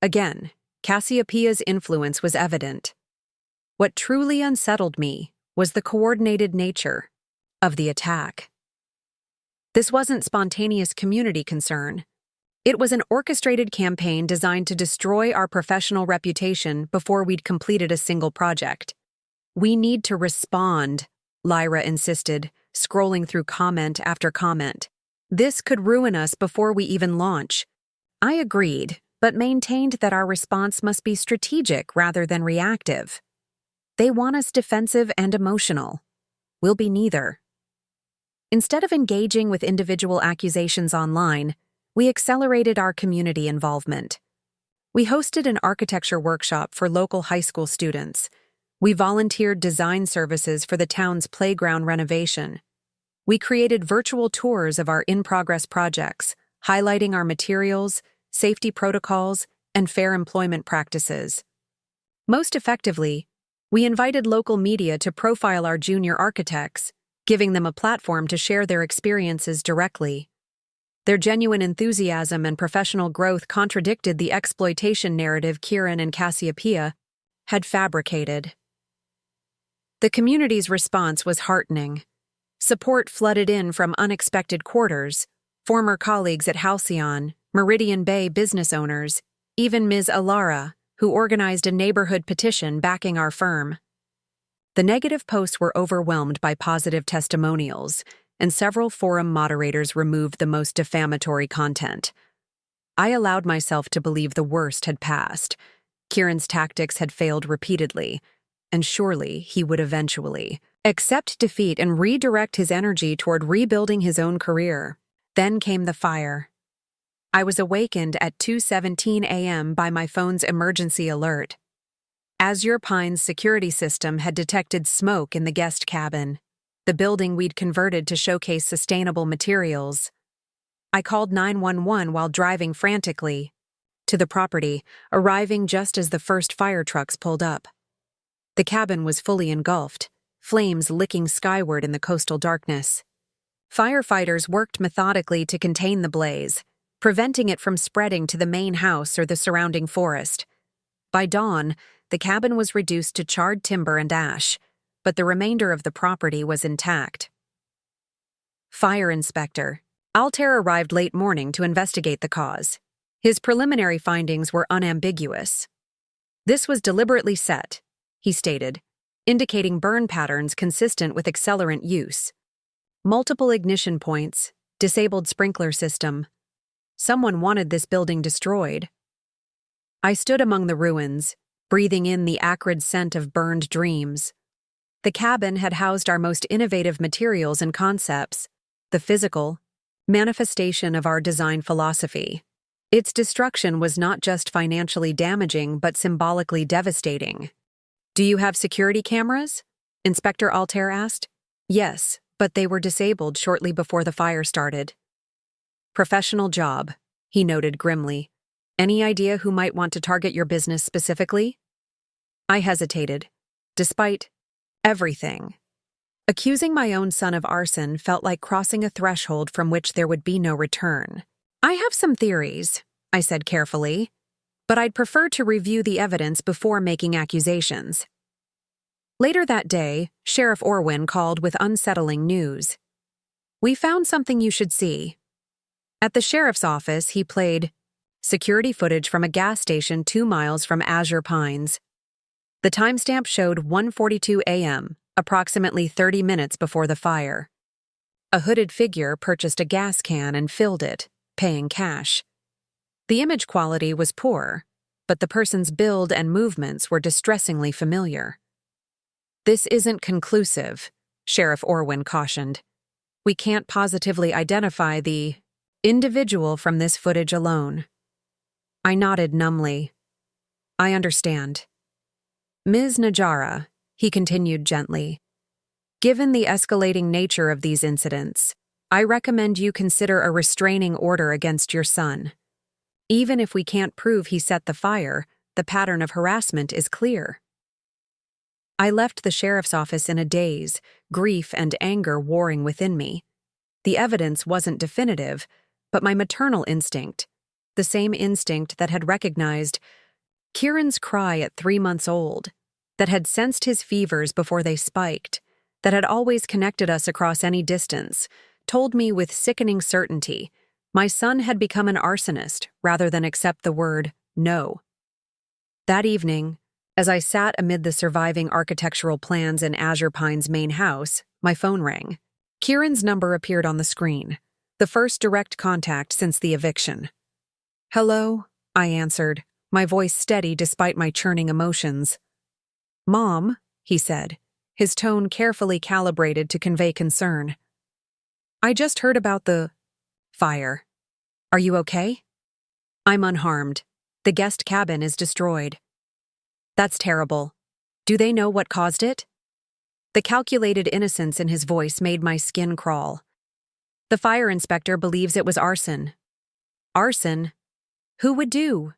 Again, Cassiopeia's influence was evident. What truly unsettled me was the coordinated nature of the attack. This wasn't spontaneous community concern. It was an orchestrated campaign designed to destroy our professional reputation before we'd completed a single project. "We need to respond," Lyra insisted, scrolling through comment after comment. "This could ruin us before we even launch." I agreed, but maintained that our response must be strategic rather than reactive. They want us defensive and emotional. We'll be neither. Instead of engaging with individual accusations online, we accelerated our community involvement. We hosted an architecture workshop for local high school students. We volunteered design services for the town's playground renovation. We created virtual tours of our in-progress projects, highlighting our materials, safety protocols, and fair employment practices. Most effectively, we invited local media to profile our junior architects, giving them a platform to share their experiences directly. Their genuine enthusiasm and professional growth contradicted the exploitation narrative Kieran and Cassiopeia had fabricated. The community's response was heartening. Support flooded in from unexpected quarters, former colleagues at Halcyon, Meridian Bay business owners, even Ms. Alara, who organized a neighborhood petition backing our firm. The negative posts were overwhelmed by positive testimonials, and several forum moderators removed the most defamatory content. I allowed myself to believe the worst had passed. Kieran's tactics had failed repeatedly, and surely he would eventually accept defeat and redirect his energy toward rebuilding his own career. Then came the fire. I was awakened at 2:17 a.m. by my phone's emergency alert. Azure Pine's security system had detected smoke in the guest cabin, the building we'd converted to showcase sustainable materials. I called 911 while driving frantically to the property, arriving just as the first fire trucks pulled up. The cabin was fully engulfed, flames licking skyward in the coastal darkness. Firefighters worked methodically to contain the blaze, preventing it from spreading to the main house or the surrounding forest. By dawn, the cabin was reduced to charred timber and ash, but the remainder of the property was intact. Fire Inspector Altair arrived late morning to investigate the cause. His preliminary findings were unambiguous. This was deliberately set, he stated, indicating burn patterns consistent with accelerant use. Multiple ignition points, disabled sprinkler system. Someone wanted this building destroyed. I stood among the ruins, breathing in the acrid scent of burned dreams. The cabin had housed our most innovative materials and concepts, the physical manifestation of our design philosophy. Its destruction was not just financially damaging but symbolically devastating. "Do you have security cameras?" Inspector Altair asked. "Yes, but they were disabled shortly before the fire started." "Professional job," he noted grimly. "Any idea who might want to target your business specifically?" I hesitated. Despite everything, accusing my own son of arson felt like crossing a threshold from which there would be no return. "I have some theories," I said carefully, "but I'd prefer to review the evidence before making accusations." Later that day, Sheriff Orwin called with unsettling news. "We found something you should see." At the sheriff's office, he played security footage from a gas station 2 miles from Azure Pines. The timestamp showed 1:42 a.m., approximately 30 minutes before the fire. A hooded figure purchased a gas can and filled it, paying cash. The image quality was poor, but the person's build and movements were distressingly familiar. "This isn't conclusive," Sheriff Orwin cautioned. "We can't positively identify the individual from this footage alone." I nodded numbly. "I understand." "Ms. Najara," he continued gently, "given the escalating nature of these incidents, I recommend you consider a restraining order against your son. Even if we can't prove he set the fire, the pattern of harassment is clear." I left the sheriff's office in a daze, grief and anger warring within me. The evidence wasn't definitive, but my maternal instinct, the same instinct that had recognized Kieran's cry at 3 months old, that had sensed his fevers before they spiked, that had always connected us across any distance, told me with sickening certainty my son had become an arsonist rather than accept the word no. That evening, as I sat amid the surviving architectural plans in Azure Pine's main house, my phone rang. Kieran's number appeared on the screen, the first direct contact since the eviction. "Hello," I answered, my voice steady despite my churning emotions. "Mom," he said, his tone carefully calibrated to convey concern. "I just heard about the fire. Are you okay?" "I'm unharmed. The guest cabin is destroyed." "That's terrible. Do they know what caused it?" The calculated innocence in his voice made my skin crawl. "The fire inspector believes it was arson." "Arson? Who would do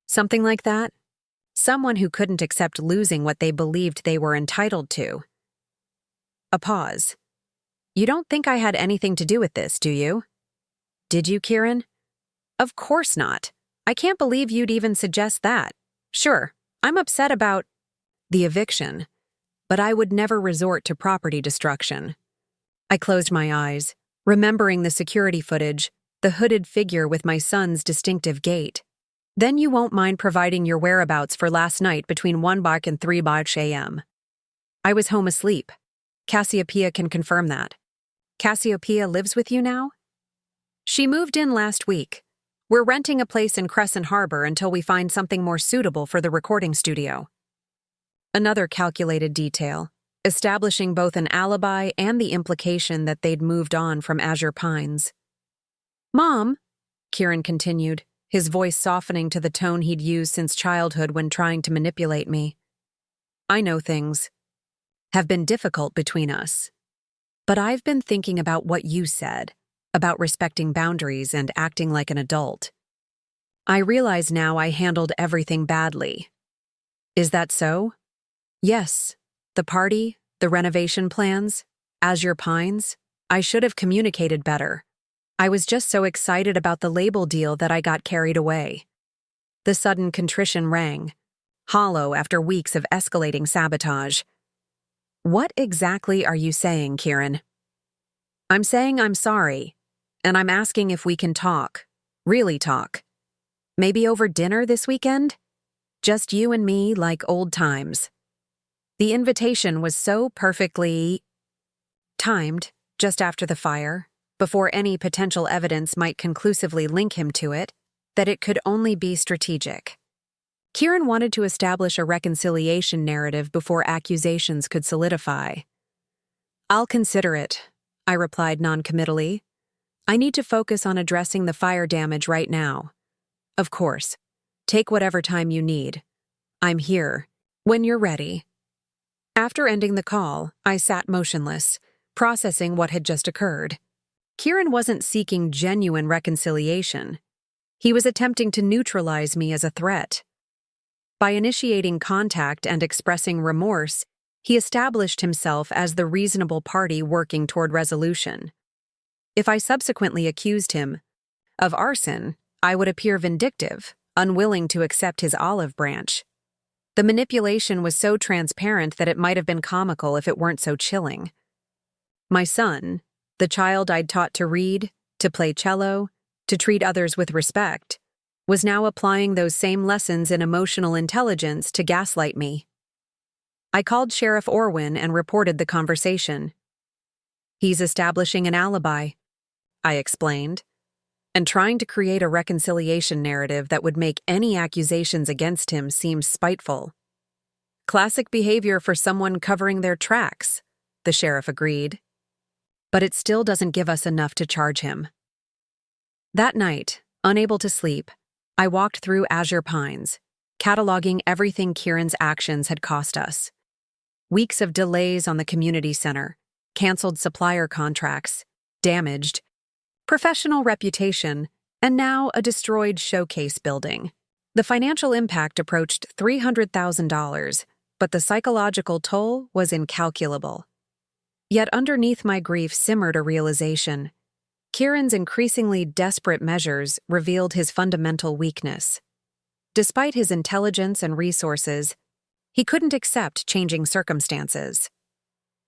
something like that?" "Someone who couldn't accept losing what they believed they were entitled to." A pause. You don't think I had anything to do with this, do you? Did you, Kieran? Of course not. I can't believe you'd even suggest that. Sure, I'm upset about the eviction, but I would never resort to property destruction. I closed my eyes, remembering the security footage, the hooded figure with my son's distinctive gait. Then you won't mind providing your whereabouts for last night between 1 and 3 a.m. I was home asleep. Cassiopeia can confirm that. Cassiopeia lives with you now? She moved in last week. We're renting a place in Crescent Harbor until we find something more suitable for the recording studio. Another calculated detail, establishing both an alibi and the implication that they'd moved on from Azure Pines. Mom, Kieran continued, his voice softening to the tone he'd used since childhood when trying to manipulate me. I know things have been difficult between us, but I've been thinking about what you said, about respecting boundaries and acting like an adult. I realize now I handled everything badly. Is that so? Yes. The party, the renovation plans, Azure Pines, I should have communicated better. I was just so excited about the label deal that I got carried away. The sudden contrition rang, hollow after weeks of escalating sabotage. What exactly are you saying, Kieran? I'm saying I'm sorry, and I'm asking if we can talk, really talk. Maybe over dinner this weekend? Just you and me like old times. The invitation was so perfectly timed, just after the fire, before any potential evidence might conclusively link him to it, that it could only be strategic. Kieran wanted to establish a reconciliation narrative before accusations could solidify. I'll consider it, I replied noncommittally. I need to focus on addressing the fire damage right now. Of course. Take whatever time you need. I'm here when you're ready. After ending the call, I sat motionless, processing what had just occurred. Kieran wasn't seeking genuine reconciliation. He was attempting to neutralize me as a threat. By initiating contact and expressing remorse, he established himself as the reasonable party working toward resolution. If I subsequently accused him of arson, I would appear vindictive, unwilling to accept his olive branch. The manipulation was so transparent that it might have been comical if it weren't so chilling. My son, the child I'd taught to read, to play cello, to treat others with respect, was now applying those same lessons in emotional intelligence to gaslight me. I called Sheriff Orwin and reported the conversation. He's establishing an alibi, I explained, and trying to create a reconciliation narrative that would make any accusations against him seem spiteful. Classic behavior for someone covering their tracks, the sheriff agreed. But it still doesn't give us enough to charge him. That night, unable to sleep, I walked through Azure Pines, cataloging everything Kieran's actions had cost us. Weeks of delays on the community center, canceled supplier contracts, damaged professional reputation, and now a destroyed showcase building. The financial impact approached $300,000, but the psychological toll was incalculable. Yet underneath my grief simmered a realization. Kieran's increasingly desperate measures revealed his fundamental weakness. Despite his intelligence and resources, he couldn't accept changing circumstances.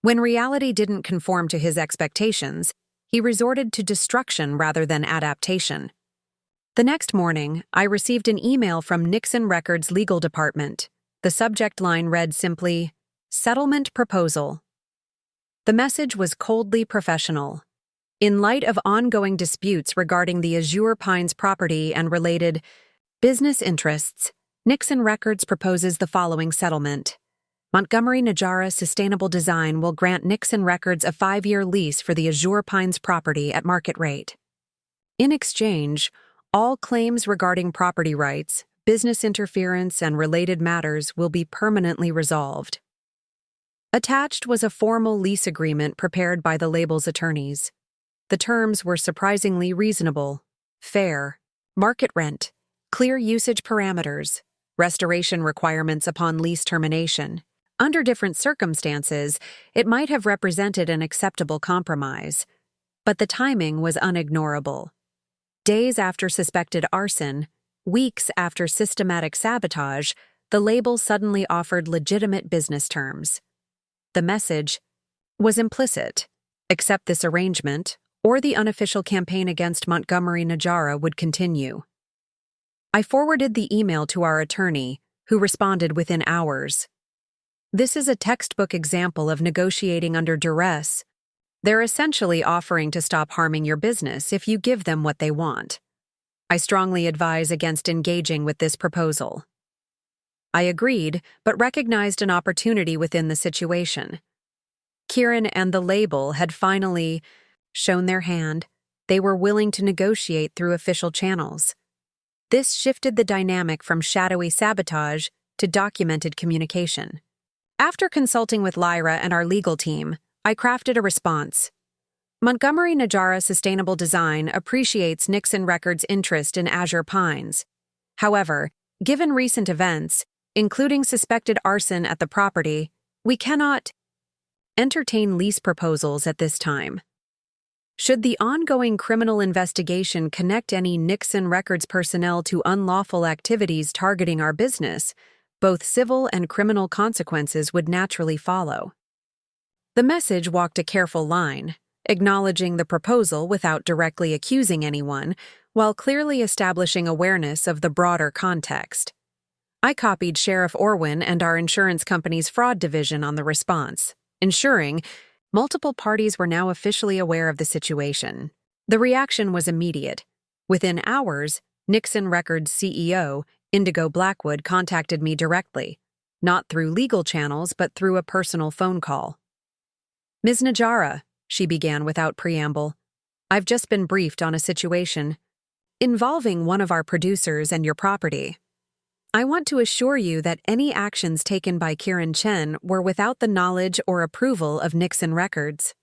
When reality didn't conform to his expectations, he resorted to destruction rather than adaptation. The next morning, I received an email from Nixon Records' legal department. The subject line read simply, "Settlement Proposal." The message was coldly professional. In light of ongoing disputes regarding the Azure Pines property and related business interests, Nixon Records proposes the following settlement. Montgomery Najara Sustainable Design will grant Nixon Records a 5-year lease for the Azure Pines property at market rate. In exchange, all claims regarding property rights, business interference, and related matters will be permanently resolved. Attached was a formal lease agreement prepared by the label's attorneys. The terms were surprisingly reasonable, fair, market rent, clear usage parameters, restoration requirements upon lease termination, Under different circumstances, it might have represented an acceptable compromise, but the timing was unignorable. Days after suspected arson, weeks after systematic sabotage, the label suddenly offered legitimate business terms. The message was implicit: accept this arrangement, or the unofficial campaign against Montgomery Najara would continue. I forwarded the email to our attorney, who responded within hours. This is a textbook example of negotiating under duress. They're essentially offering to stop harming your business if you give them what they want. I strongly advise against engaging with this proposal. I agreed, but recognized an opportunity within the situation. Kieran and the label had finally shown their hand. They were willing to negotiate through official channels. This shifted the dynamic from shadowy sabotage to documented communication. After consulting with Lyra and our legal team, I crafted a response. Montgomery Najara Sustainable Design appreciates Nixon Records' interest in Azure Pines. However, given recent events, including suspected arson at the property, we cannot entertain lease proposals at this time. Should the ongoing criminal investigation connect any Nixon Records personnel to unlawful activities targeting our business, both civil and criminal consequences would naturally follow. The message walked a careful line, acknowledging the proposal without directly accusing anyone, while clearly establishing awareness of the broader context. I copied Sheriff Orwin and our insurance company's fraud division on the response, ensuring multiple parties were now officially aware of the situation. The reaction was immediate. Within hours, Nixon Records CEO, Indigo Blackwood, contacted me directly, not through legal channels but through a personal phone call. Ms. Najara, she began without preamble, I've just been briefed on a situation involving one of our producers and your property. I want to assure you that any actions taken by Kieran Chen were without the knowledge or approval of Nixon Records.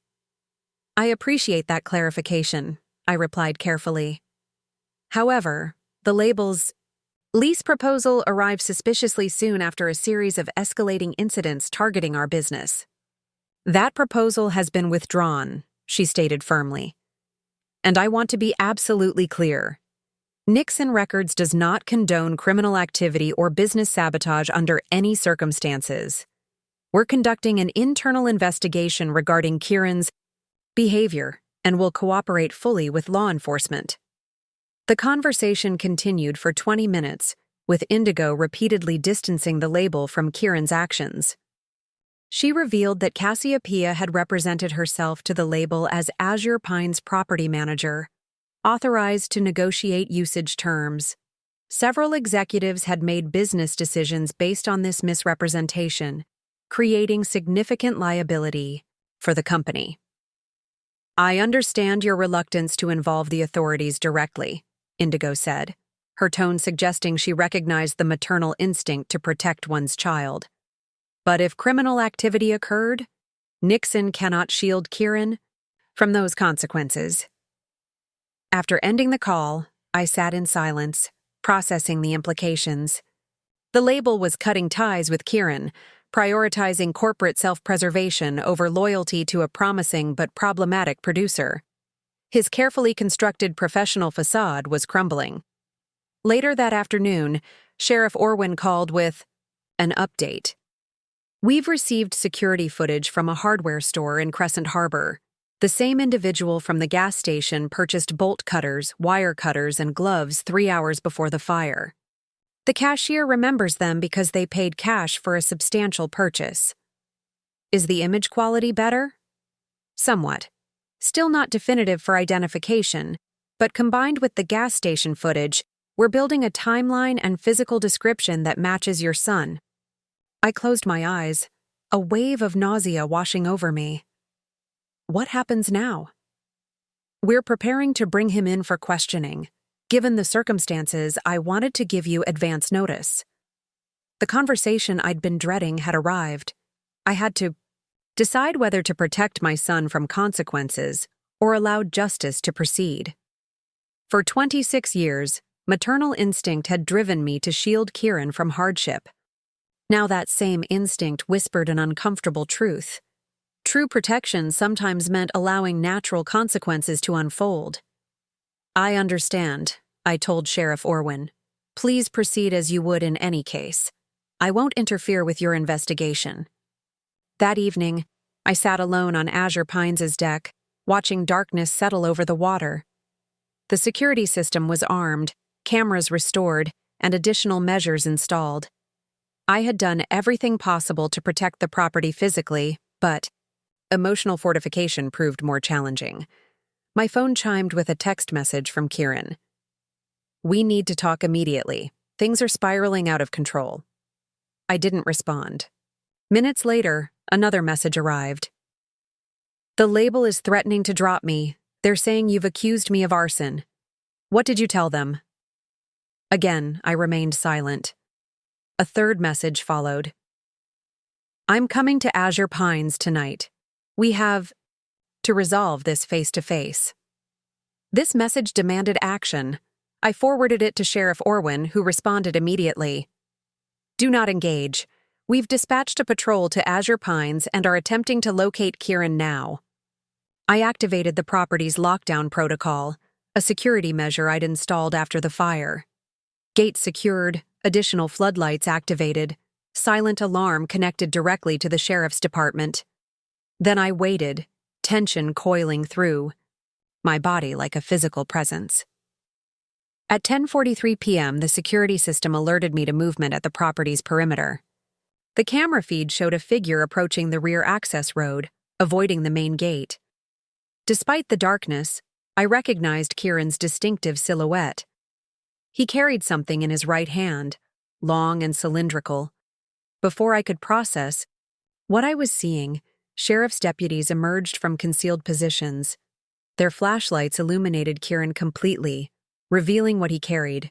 I appreciate that clarification, I replied carefully. However, the label's lease proposal arrived suspiciously soon after a series of escalating incidents targeting our business. That proposal has been withdrawn, she stated firmly. And I want to be absolutely clear. Nixon Records does not condone criminal activity or business sabotage under any circumstances. We're conducting an internal investigation regarding Kieran's behavior and will cooperate fully with law enforcement. The conversation continued for 20 minutes, with Indigo repeatedly distancing the label from Kieran's actions. She revealed that Cassiopeia had represented herself to the label as Azure Pines property manager, authorized to negotiate usage terms. Several executives had made business decisions based on this misrepresentation, creating significant liability for the company. I understand your reluctance to involve the authorities directly, Indigo said, her tone suggesting she recognized the maternal instinct to protect one's child. But if criminal activity occurred, Nixon cannot shield Kieran from those consequences. After ending the call, I sat in silence, processing the implications. The label was cutting ties with Kieran, prioritizing corporate self-preservation over loyalty to a promising but problematic producer. His carefully constructed professional facade was crumbling. Later that afternoon, Sheriff Orwin called with an update. We've received security footage from a hardware store in Crescent Harbor. The same individual from the gas station purchased bolt cutters, wire cutters, and gloves 3 hours before the fire. The cashier remembers them because they paid cash for a substantial purchase. Is the image quality better? Somewhat. Still not definitive for identification, but combined with the gas station footage, we're building a timeline and physical description that matches your son. I closed my eyes, a wave of nausea washing over me. What happens now? We're preparing to bring him in for questioning. Given the circumstances, I wanted to give you advance notice. The conversation I'd been dreading had arrived. I had to decide whether to protect my son from consequences or allow justice to proceed. For 26 years, maternal instinct had driven me to shield Kieran from hardship. Now that same instinct whispered an uncomfortable truth. True protection sometimes meant allowing natural consequences to unfold. "I understand," I told Sheriff Orwin. "Please proceed as you would in any case. I won't interfere with your investigation." That evening, I sat alone on Azure Pines' deck, watching darkness settle over the water. The security system was armed, cameras restored, and additional measures installed. I had done everything possible to protect the property physically, but emotional fortification proved more challenging. My phone chimed with a text message from Kieran. "We need to talk immediately. Things are spiraling out of control." I didn't respond. Minutes later, another message arrived. "The label is threatening to drop me. They're saying you've accused me of arson. What did you tell them?" Again, I remained silent. A third message followed. "I'm coming to Azure Pines tonight. We have to resolve this face-to-face." This message demanded action. I forwarded it to Sheriff Orwin, who responded immediately. "Do not engage. We've dispatched a patrol to Azure Pines and are attempting to locate Kieran now." I activated the property's lockdown protocol, a security measure I'd installed after the fire. Gates secured, additional floodlights activated, silent alarm connected directly to the sheriff's department. Then I waited, tension coiling through my body like a physical presence. At 10:43 p.m., the security system alerted me to movement at the property's perimeter. The camera feed showed a figure approaching the rear access road, avoiding the main gate. Despite the darkness, I recognized Kieran's distinctive silhouette. He carried something in his right hand, long and cylindrical. Before I could process what I was seeing, sheriff's deputies emerged from concealed positions. Their flashlights illuminated Kieran completely, revealing what he carried,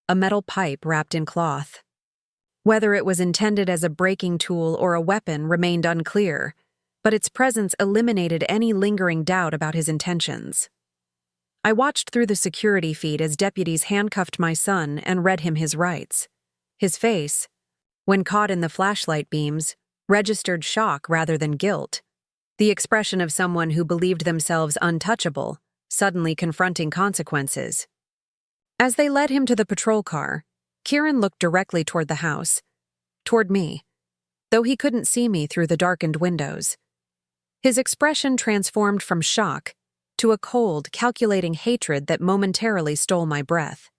a metal pipe wrapped in cloth. Whether it was intended as a breaking tool or a weapon remained unclear, but its presence eliminated any lingering doubt about his intentions. I watched through the security feed as deputies handcuffed my son and read him his rights. His face, when caught in the flashlight beams, registered shock rather than guilt, the expression of someone who believed themselves untouchable, suddenly confronting consequences. As they led him to the patrol car, Kieran looked directly toward the house, toward me, though he couldn't see me through the darkened windows. His expression transformed from shock to a cold, calculating hatred that momentarily stole my breath.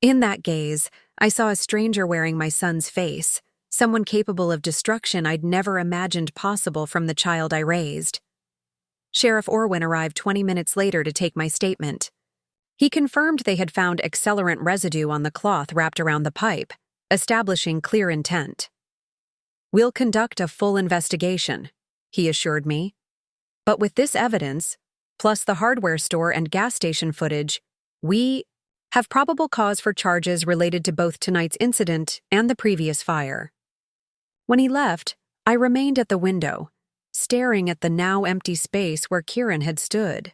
In that gaze, I saw a stranger wearing my son's face, someone capable of destruction I'd never imagined possible from the child I raised. Sheriff Orwin arrived 20 minutes later to take my statement. He confirmed they had found accelerant residue on the cloth wrapped around the pipe, establishing clear intent. "We'll conduct a full investigation," he assured me. "But with this evidence, plus the hardware store and gas station footage, we have probable cause for charges related to both tonight's incident and the previous fire." When he left, I remained at the window, staring at the now empty space where Kieran had stood.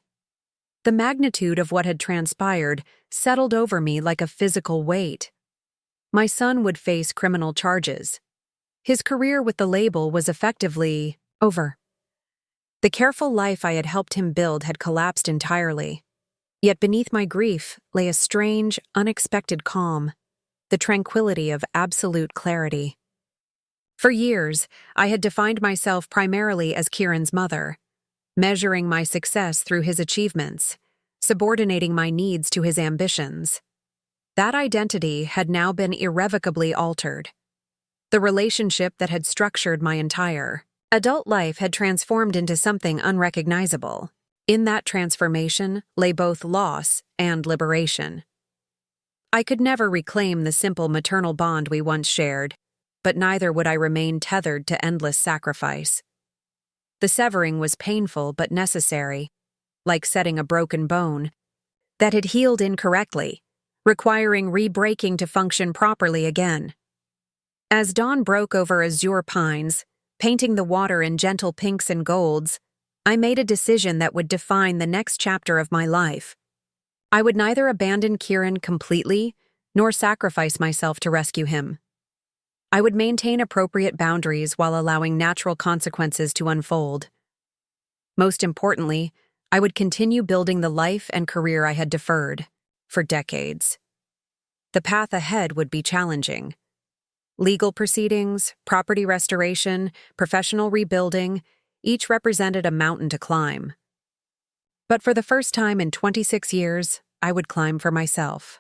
The magnitude of what had transpired settled over me like a physical weight. My son would face criminal charges. His career with the label was effectively over. The careful life I had helped him build had collapsed entirely. Yet beneath my grief lay a strange, unexpected calm, the tranquility of absolute clarity. For years, I had defined myself primarily as Kieran's mother, measuring my success through his achievements, subordinating my needs to his ambitions. That identity had now been irrevocably altered. The relationship that had structured my entire adult life had transformed into something unrecognizable. In that transformation lay both loss and liberation. I could never reclaim the simple maternal bond we once shared, but neither would I remain tethered to endless sacrifice. The severing was painful but necessary, like setting a broken bone that had healed incorrectly, requiring re-breaking to function properly again. As dawn broke over azure pines, painting the water in gentle pinks and golds, I made a decision that would define the next chapter of my life. I would neither abandon Kieran completely nor sacrifice myself to rescue him. I would maintain appropriate boundaries while allowing natural consequences to unfold. Most importantly, I would continue building the life and career I had deferred for decades. The path ahead would be challenging. Legal proceedings, property restoration, professional rebuilding, each represented a mountain to climb. But for the first time in 26 years, I would climb for myself.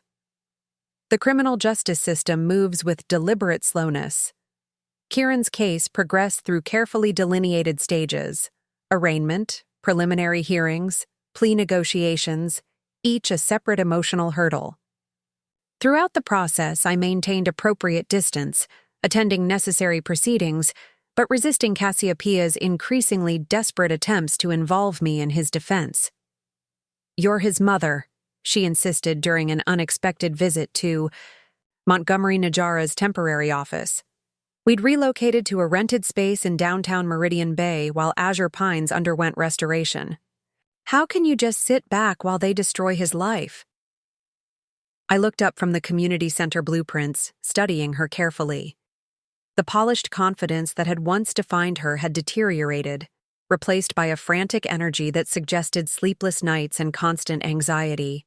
The criminal justice system moves with deliberate slowness. Kieran's case progressed through carefully delineated stages: arraignment, preliminary hearings, plea negotiations, each a separate emotional hurdle. Throughout the process, I maintained appropriate distance, attending necessary proceedings, but resisting Cassiopeia's increasingly desperate attempts to involve me in his defense. "You're his mother," she insisted during an unexpected visit to Montgomery Najara's temporary office. We'd relocated to a rented space in downtown Meridian Bay while Azure Pines underwent restoration. "How can you just sit back while they destroy his life?" I looked up from the community center blueprints, studying her carefully. The polished confidence that had once defined her had deteriorated, replaced by a frantic energy that suggested sleepless nights and constant anxiety.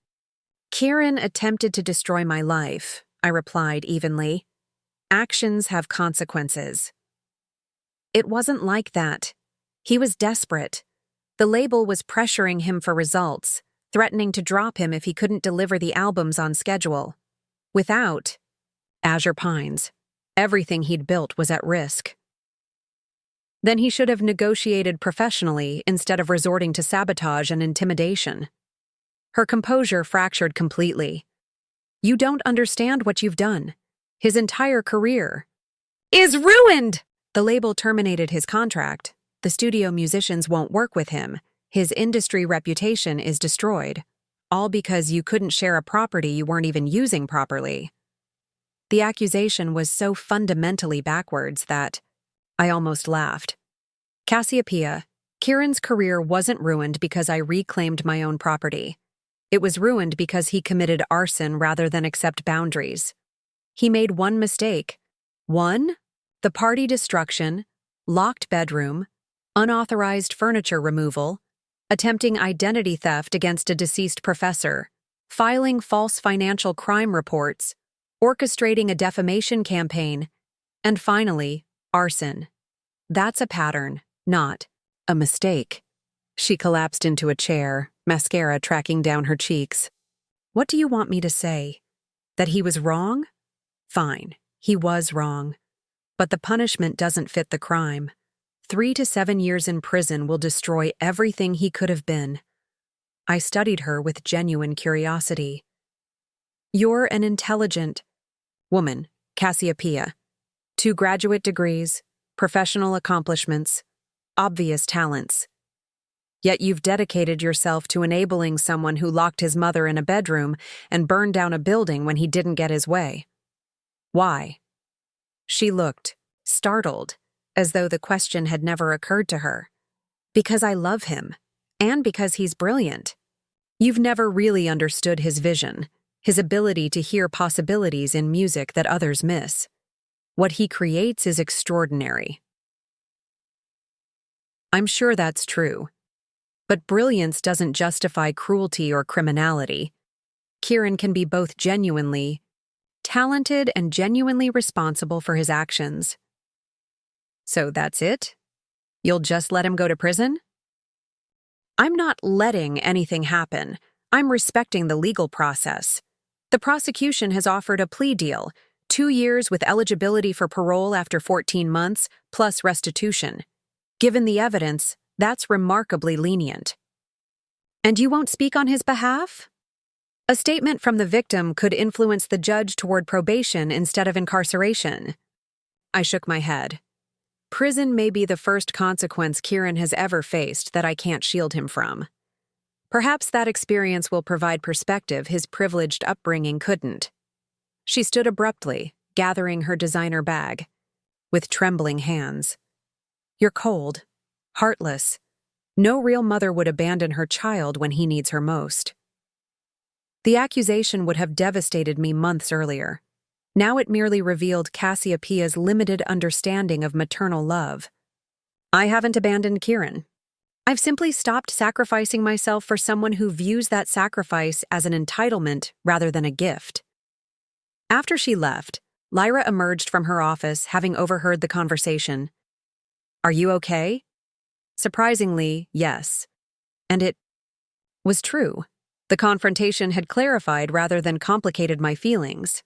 "Kieran attempted to destroy my life," I replied evenly. "Actions have consequences." It wasn't like that. He was desperate. The label was pressuring him for results, threatening to drop him if he couldn't deliver the albums on schedule. Without Azure Pines, everything he'd built was at risk. Then he should have negotiated professionally instead of resorting to sabotage and intimidation. Her composure fractured completely. "You don't understand what you've done. His entire career is ruined!" The label terminated his contract. The studio musicians won't work with him. His industry reputation is destroyed. All because you couldn't share a property you weren't even using properly. The accusation was so fundamentally backwards that I almost laughed. "Cassiopeia, Kieran's career wasn't ruined because I reclaimed my own property. It was ruined because he committed arson rather than accept boundaries. He made one mistake. One? The party destruction, locked bedroom, unauthorized furniture removal, attempting identity theft against a deceased professor, filing false financial crime reports, orchestrating a defamation campaign, and finally, arson. That's a pattern, not a mistake." She collapsed into a chair, mascara tracking down her cheeks. "What do you want me to say? That he was wrong? Fine, he was wrong. But the punishment doesn't fit the crime. 3 to 7 years in prison will destroy everything he could have been." I studied her with genuine curiosity. "You're an intelligent woman, Cassiopeia. 2 graduate degrees, professional accomplishments, obvious talents. Yet you've dedicated yourself to enabling someone who locked his mother in a bedroom and burned down a building when he didn't get his way. Why?" She looked, startled, as though the question had never occurred to her. "Because I love him, and because he's brilliant. You've never really understood his vision, his ability to hear possibilities in music that others miss. What he creates is extraordinary." "I'm sure that's true. But brilliance doesn't justify cruelty or criminality. Kieran can be both genuinely talented and genuinely responsible for his actions." "So that's it? You'll just let him go to prison?" "I'm not letting anything happen. I'm respecting the legal process. The prosecution has offered a plea deal, 2 years with eligibility for parole after 14 months, plus restitution. Given the evidence, that's remarkably lenient." "And you won't speak on his behalf?" "A statement from the victim could influence the judge toward probation instead of incarceration." I shook my head. Prison may be the first consequence Kieran has ever faced that I can't shield him from. Perhaps that experience will provide perspective his privileged upbringing couldn't. She stood abruptly, gathering her designer bag. With trembling hands. "You're cold. Heartless. No real mother would abandon her child when he needs her most." The accusation would have devastated me months earlier. Now it merely revealed Cassiopeia's limited understanding of maternal love. I haven't abandoned Kieran. I've simply stopped sacrificing myself for someone who views that sacrifice as an entitlement rather than a gift. After she left, Lyra emerged from her office, having overheard the conversation. Are you okay? Surprisingly, yes. And it was true. The confrontation had clarified rather than complicated my feelings.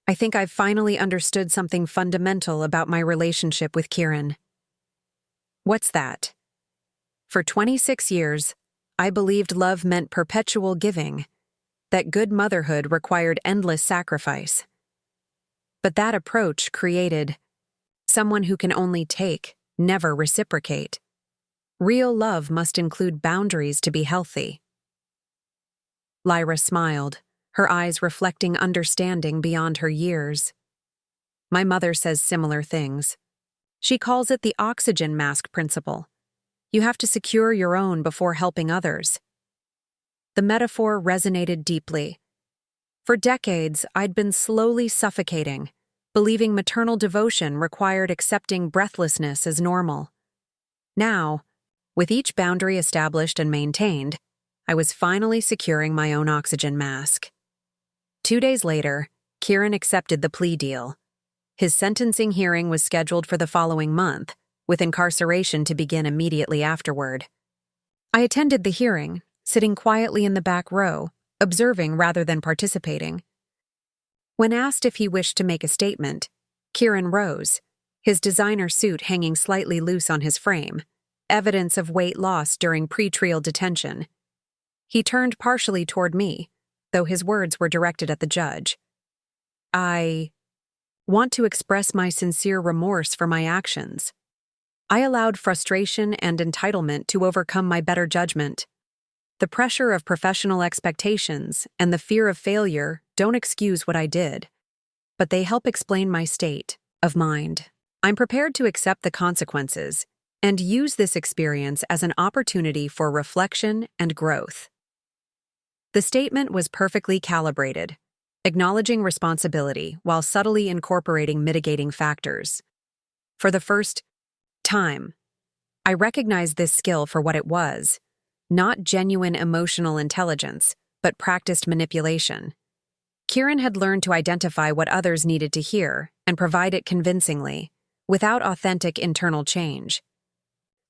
I think I've finally understood something fundamental about my relationship with Kieran. What's that? For 26 years, I believed love meant perpetual giving, that good motherhood required endless sacrifice. But that approach created someone who can only take, never reciprocate. Real love must include boundaries to be healthy. Lyra smiled, her eyes reflecting understanding beyond her years. My mother says similar things. She calls it the oxygen mask principle. You have to secure your own before helping others. The metaphor resonated deeply. For decades, I'd been slowly suffocating, believing maternal devotion required accepting breathlessness as normal. Now, with each boundary established and maintained, I was finally securing my own oxygen mask. 2 days later, Kieran accepted the plea deal. His sentencing hearing was scheduled for the following month, with incarceration to begin immediately afterward. I attended the hearing, sitting quietly in the back row, observing rather than participating. When asked if he wished to make a statement, Kieran rose, his designer suit hanging slightly loose on his frame, evidence of weight loss during pre-trial detention. He turned partially toward me, though his words were directed at the judge. I want to express my sincere remorse for my actions. I allowed frustration and entitlement to overcome my better judgment. The pressure of professional expectations and the fear of failure don't excuse what I did, but they help explain my state of mind. I'm prepared to accept the consequences and use this experience as an opportunity for reflection and growth. The statement was perfectly calibrated, acknowledging responsibility while subtly incorporating mitigating factors. For the first time, I recognized this skill for what it was, not genuine emotional intelligence, but practiced manipulation. Kieran had learned to identify what others needed to hear and provide it convincingly, without authentic internal change.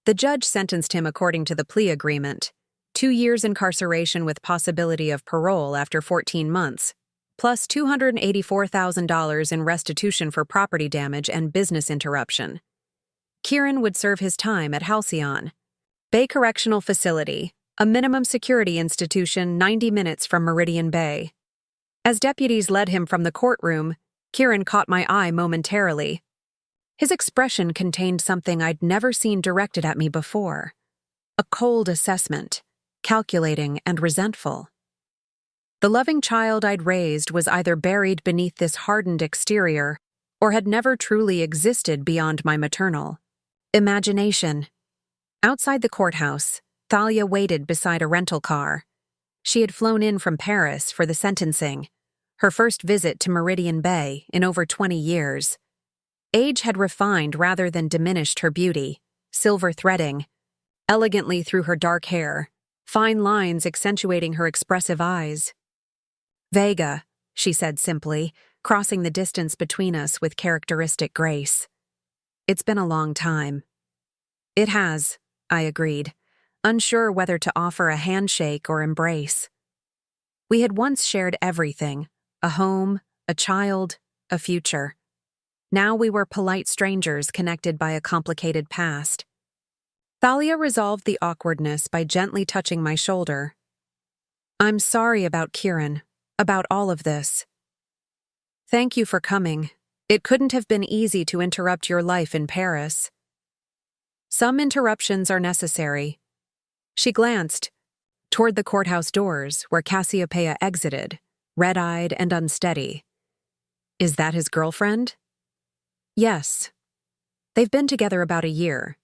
The judge sentenced him according to the plea agreement, 2 years incarceration with possibility of parole after 14 months, plus $284,000 in restitution for property damage and business interruption. Kieran would serve his time at Halcyon Bay Correctional Facility, a minimum security institution 90 minutes from Meridian Bay. As deputies led him from the courtroom, Kieran caught my eye momentarily. His expression contained something I'd never seen directed at me before. A cold assessment, calculating and resentful. The loving child I'd raised was either buried beneath this hardened exterior or had never truly existed beyond my maternal imagination. Outside the courthouse, Thalia waited beside a rental car. She had flown in from Paris for the sentencing, her first visit to Meridian Bay in over 20 years. Age had refined rather than diminished her beauty, silver threading elegantly through her dark hair, fine lines accentuating her expressive eyes. Vega, she said simply, crossing the distance between us with characteristic grace. It's been a long time. It has, I agreed, unsure whether to offer a handshake or embrace. We had once shared everything, a home, a child, a future. Now we were polite strangers connected by a complicated past. Thalia resolved the awkwardness by gently touching my shoulder. I'm sorry about Kieran, about all of this. Thank you for coming. It couldn't have been easy to interrupt your life in Paris. Some interruptions are necessary. She glanced toward the courthouse doors where Cassiopeia exited, red-eyed and unsteady. Is that his girlfriend? Yes. They've been together about a year.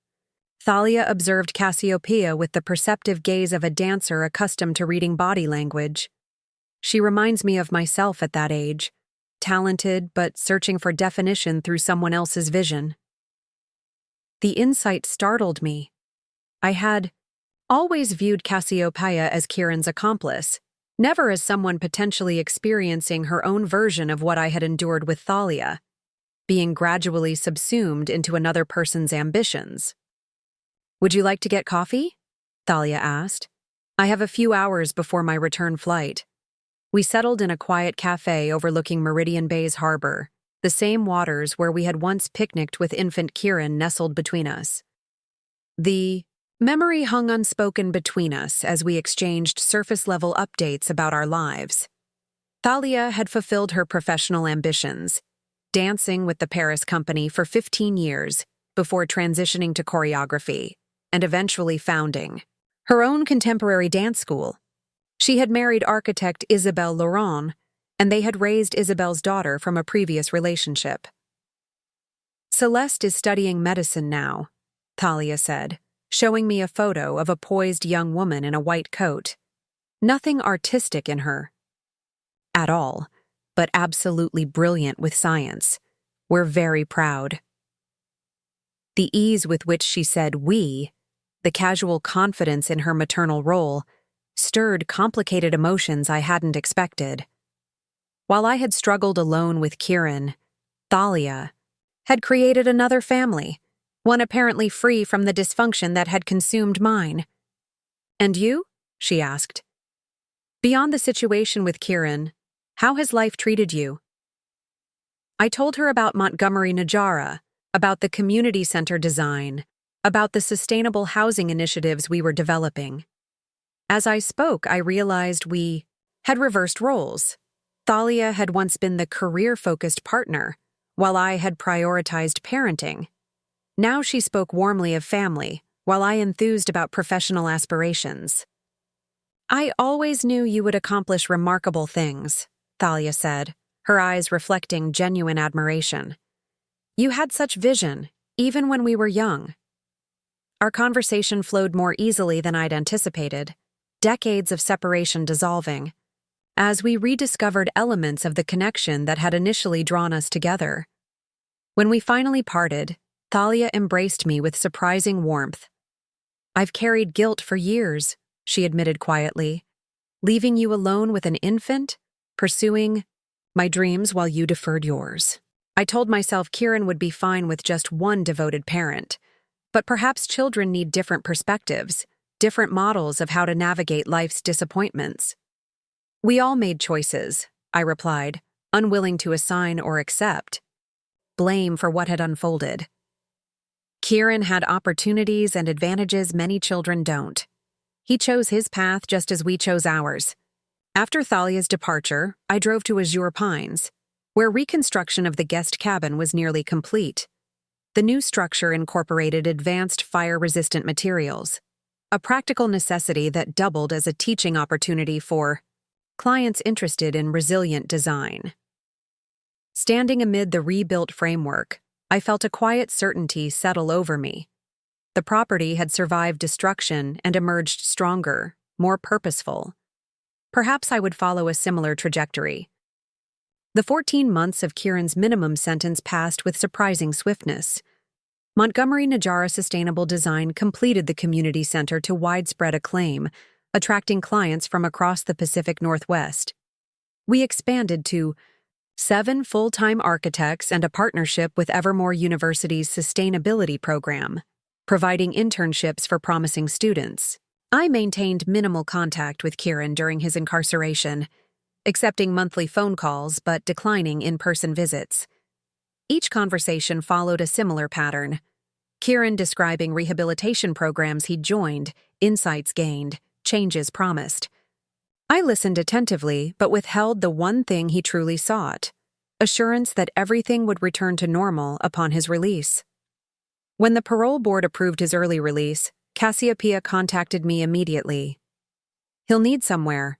Thalia observed Cassiopeia with the perceptive gaze of a dancer accustomed to reading body language. She reminds me of myself at that age, talented but searching for definition through someone else's vision. The insight startled me. I had always viewed Cassiopeia as Kieran's accomplice, never as someone potentially experiencing her own version of what I had endured with Thalia, being gradually subsumed into another person's ambitions. "Would you like to get coffee?" Thalia asked. "I have a few hours before my return flight." We settled in a quiet cafe overlooking Meridian Bay's harbor, the same waters where we had once picnicked with infant Kieran nestled between us. The memory hung unspoken between us as we exchanged surface-level updates about our lives. Thalia had fulfilled her professional ambitions, dancing with the Paris company for 15 years before transitioning to choreography and eventually founding her own contemporary dance school. She had married architect Isabelle Laurent, and they had raised Isabelle's daughter from a previous relationship. "Celeste is studying medicine now," Thalia said, showing me a photo of a poised young woman in a white coat. Nothing artistic in her at all, but absolutely brilliant with science. We're very proud. The ease with which she said "we," the casual confidence in her maternal role, stirred complicated emotions I hadn't expected. While I had struggled alone with Kieran, Thalia had created another family, one apparently free from the dysfunction that had consumed mine. "And you?" she asked. "Beyond the situation with Kieran, how has life treated you?" I told her about Montgomery Najara, about the community center design, about the sustainable housing initiatives we were developing. As I spoke, I realized we had reversed roles. Thalia had once been the career-focused partner, while I had prioritized parenting. Now she spoke warmly of family, while I enthused about professional aspirations. "I always knew you would accomplish remarkable things," Thalia said, her eyes reflecting genuine admiration. "You had such vision, even when we were young." Our conversation flowed more easily than I'd anticipated, decades of separation dissolving, as we rediscovered elements of the connection that had initially drawn us together. When we finally parted, Thalia embraced me with surprising warmth. "I've carried guilt for years," she admitted quietly, "leaving you alone with an infant, pursuing my dreams while you deferred yours." I told myself Kieran would be fine with just one devoted parent, but perhaps children need different perspectives, different models of how to navigate life's disappointments. "We all made choices," I replied, unwilling to assign or accept blame for what had unfolded. Kieran had opportunities and advantages many children don't. He chose his path just as we chose ours. After Thalia's departure, I drove to Azure Pines, where reconstruction of the guest cabin was nearly complete. The new structure incorporated advanced fire-resistant materials, a practical necessity that doubled as a teaching opportunity for clients interested in resilient design. Standing amid the rebuilt framework, I felt a quiet certainty settle over me. The property had survived destruction and emerged stronger, more purposeful. Perhaps I would follow a similar trajectory. The 14 months of Kieran's minimum sentence passed with surprising swiftness. Montgomery Najara Sustainable Design completed the community center to widespread acclaim, attracting clients from across the Pacific Northwest. We expanded to 7 full-time architects and a partnership with Evermore University's sustainability program, providing internships for promising students. I maintained minimal contact with Kieran during his incarceration, accepting monthly phone calls but declining in-person visits. Each conversation followed a similar pattern. Kieran describing rehabilitation programs he'd joined, insights gained, changes promised. I listened attentively but withheld the one thing he truly sought: assurance that everything would return to normal upon his release. When the parole board approved his early release, Cassiopeia contacted me immediately. "He'll need somewhere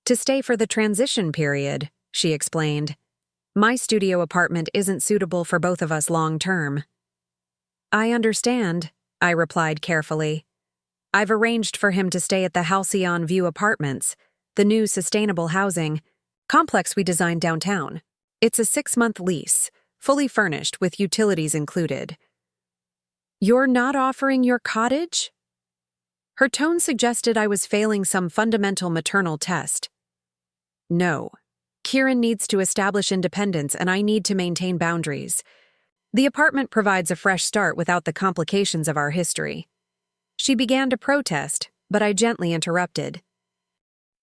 to stay for the transition period," she explained. "My studio apartment isn't suitable for both of us long-term." "I understand," I replied carefully. "I've arranged for him to stay at the Halcyon View Apartments, the new sustainable housing complex we designed downtown. It's a 6-month lease, fully furnished with utilities included. You're not offering your cottage? Her tone suggested I was failing some fundamental maternal test. No. Kieran needs to establish independence and I need to maintain boundaries. The apartment provides a fresh start without the complications of our history. She began to protest, but I gently interrupted.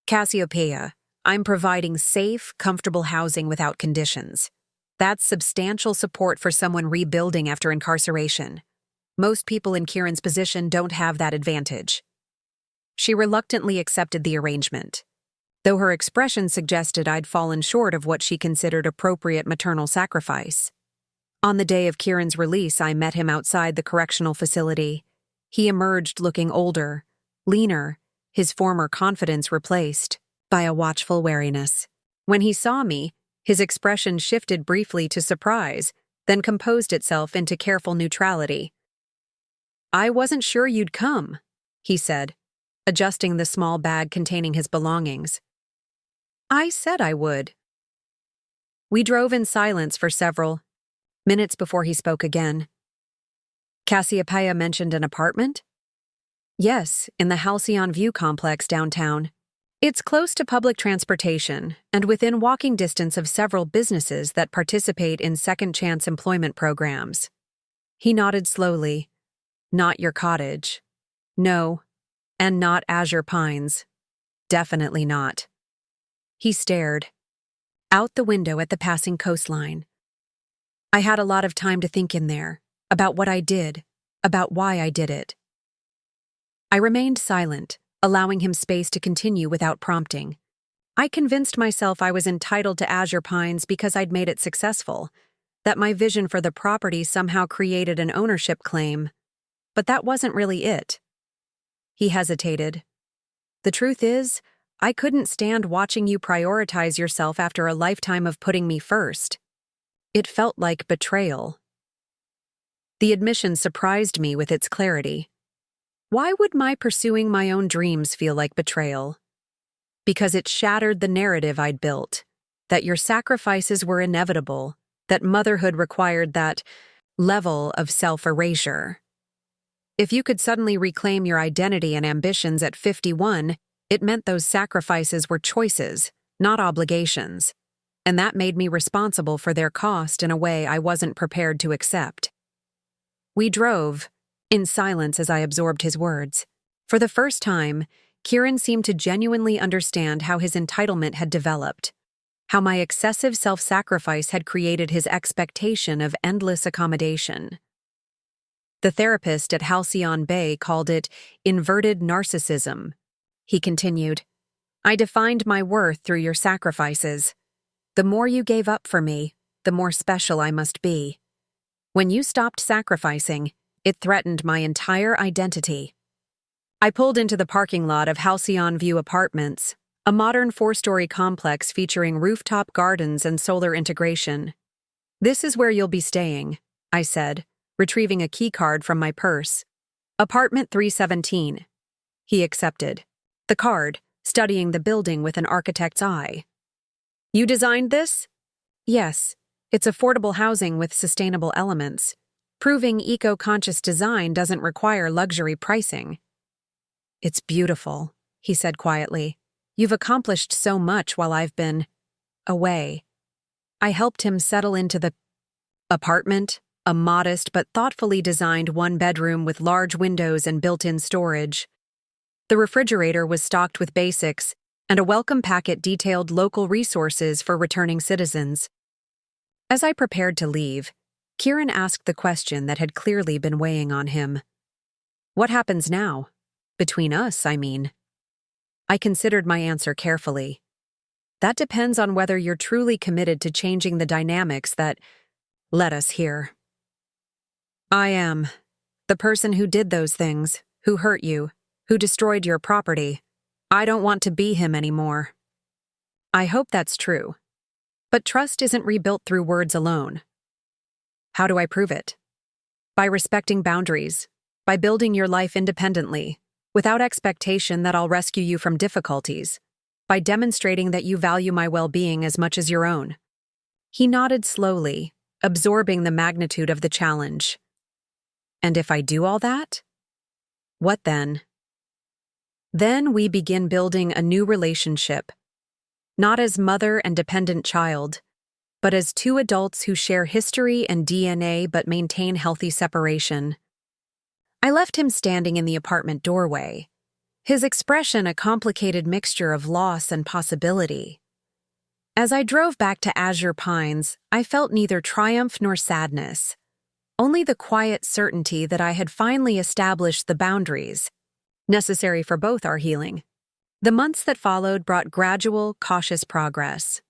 Cassiopeia, I'm providing safe, comfortable housing without conditions. That's substantial support for someone rebuilding after incarceration. Most people in Kieran's position don't have that advantage. She reluctantly accepted the arrangement, though her expression suggested I'd fallen short of what she considered appropriate maternal sacrifice. On the day of Kieran's release, I met him outside the correctional facility. He emerged looking older, leaner, his former confidence replaced by a watchful wariness. When he saw me, his expression shifted briefly to surprise, then composed itself into careful neutrality. I wasn't sure you'd come, he said, adjusting the small bag containing his belongings. I said I would. We drove in silence for several minutes before he spoke again. Cassiopeia mentioned an apartment? Yes, in the Halcyon View complex downtown. It's close to public transportation and within walking distance of several businesses that participate in second chance employment programs. He nodded slowly. Not your cottage. No. And not Azure Pines. Definitely not. He stared out the window at the passing coastline. I had a lot of time to think in there, about what I did, about why I did it. I remained silent, allowing him space to continue without prompting. I convinced myself I was entitled to Azure Pines because I'd made it successful, that my vision for the property somehow created an ownership claim. But that wasn't really it. He hesitated. The truth is, I couldn't stand watching you prioritize yourself after a lifetime of putting me first. It felt like betrayal. The admission surprised me with its clarity. Why would my pursuing my own dreams feel like betrayal? Because it shattered the narrative I'd built, that your sacrifices were inevitable, that motherhood required that level of self-erasure. If you could suddenly reclaim your identity and ambitions at 51, it meant those sacrifices were choices, not obligations, and that made me responsible for their cost in a way I wasn't prepared to accept. We drove, in silence as I absorbed his words. For the first time, Kieran seemed to genuinely understand how his entitlement had developed, how my excessive self-sacrifice had created his expectation of endless accommodation. The therapist at Halcyon Bay called it inverted narcissism. He continued, I defined my worth through your sacrifices. The more you gave up for me, the more special I must be. When you stopped sacrificing, it threatened my entire identity. I pulled into the parking lot of Halcyon View Apartments, a modern 4-story complex featuring rooftop gardens and solar integration. This is where you'll be staying, I said, retrieving a key card from my purse. Apartment 317. He accepted. The card, studying the building with an architect's eye. You designed this? Yes. It's affordable housing with sustainable elements. Proving eco-conscious design doesn't require luxury pricing. It's beautiful, he said quietly. You've accomplished so much while I've been away. I helped him settle into the apartment, a modest but thoughtfully designed 1-bedroom with large windows and built-in storage. The refrigerator was stocked with basics, and a welcome packet detailed local resources for returning citizens. As I prepared to leave, Kieran asked the question that had clearly been weighing on him. What happens now? Between us, I mean. I considered my answer carefully. That depends on whether you're truly committed to changing the dynamics that led us here. I am. The person who did those things, who hurt you, who destroyed your property. I don't want to be him anymore. I hope that's true. But trust isn't rebuilt through words alone. How do I prove it? By respecting boundaries, by building your life independently, without expectation that I'll rescue you from difficulties, by demonstrating that you value my well-being as much as your own. He nodded slowly, absorbing the magnitude of the challenge. And if I do all that? What then? Then we begin building a new relationship, not as mother and dependent child, but as two adults who share history and DNA but maintain healthy separation. I left him standing in the apartment doorway, his expression a complicated mixture of loss and possibility. As I drove back to Azure Pines, I felt neither triumph nor sadness, only the quiet certainty that I had finally established the boundaries necessary for both our healing. The months that followed brought gradual, cautious progress.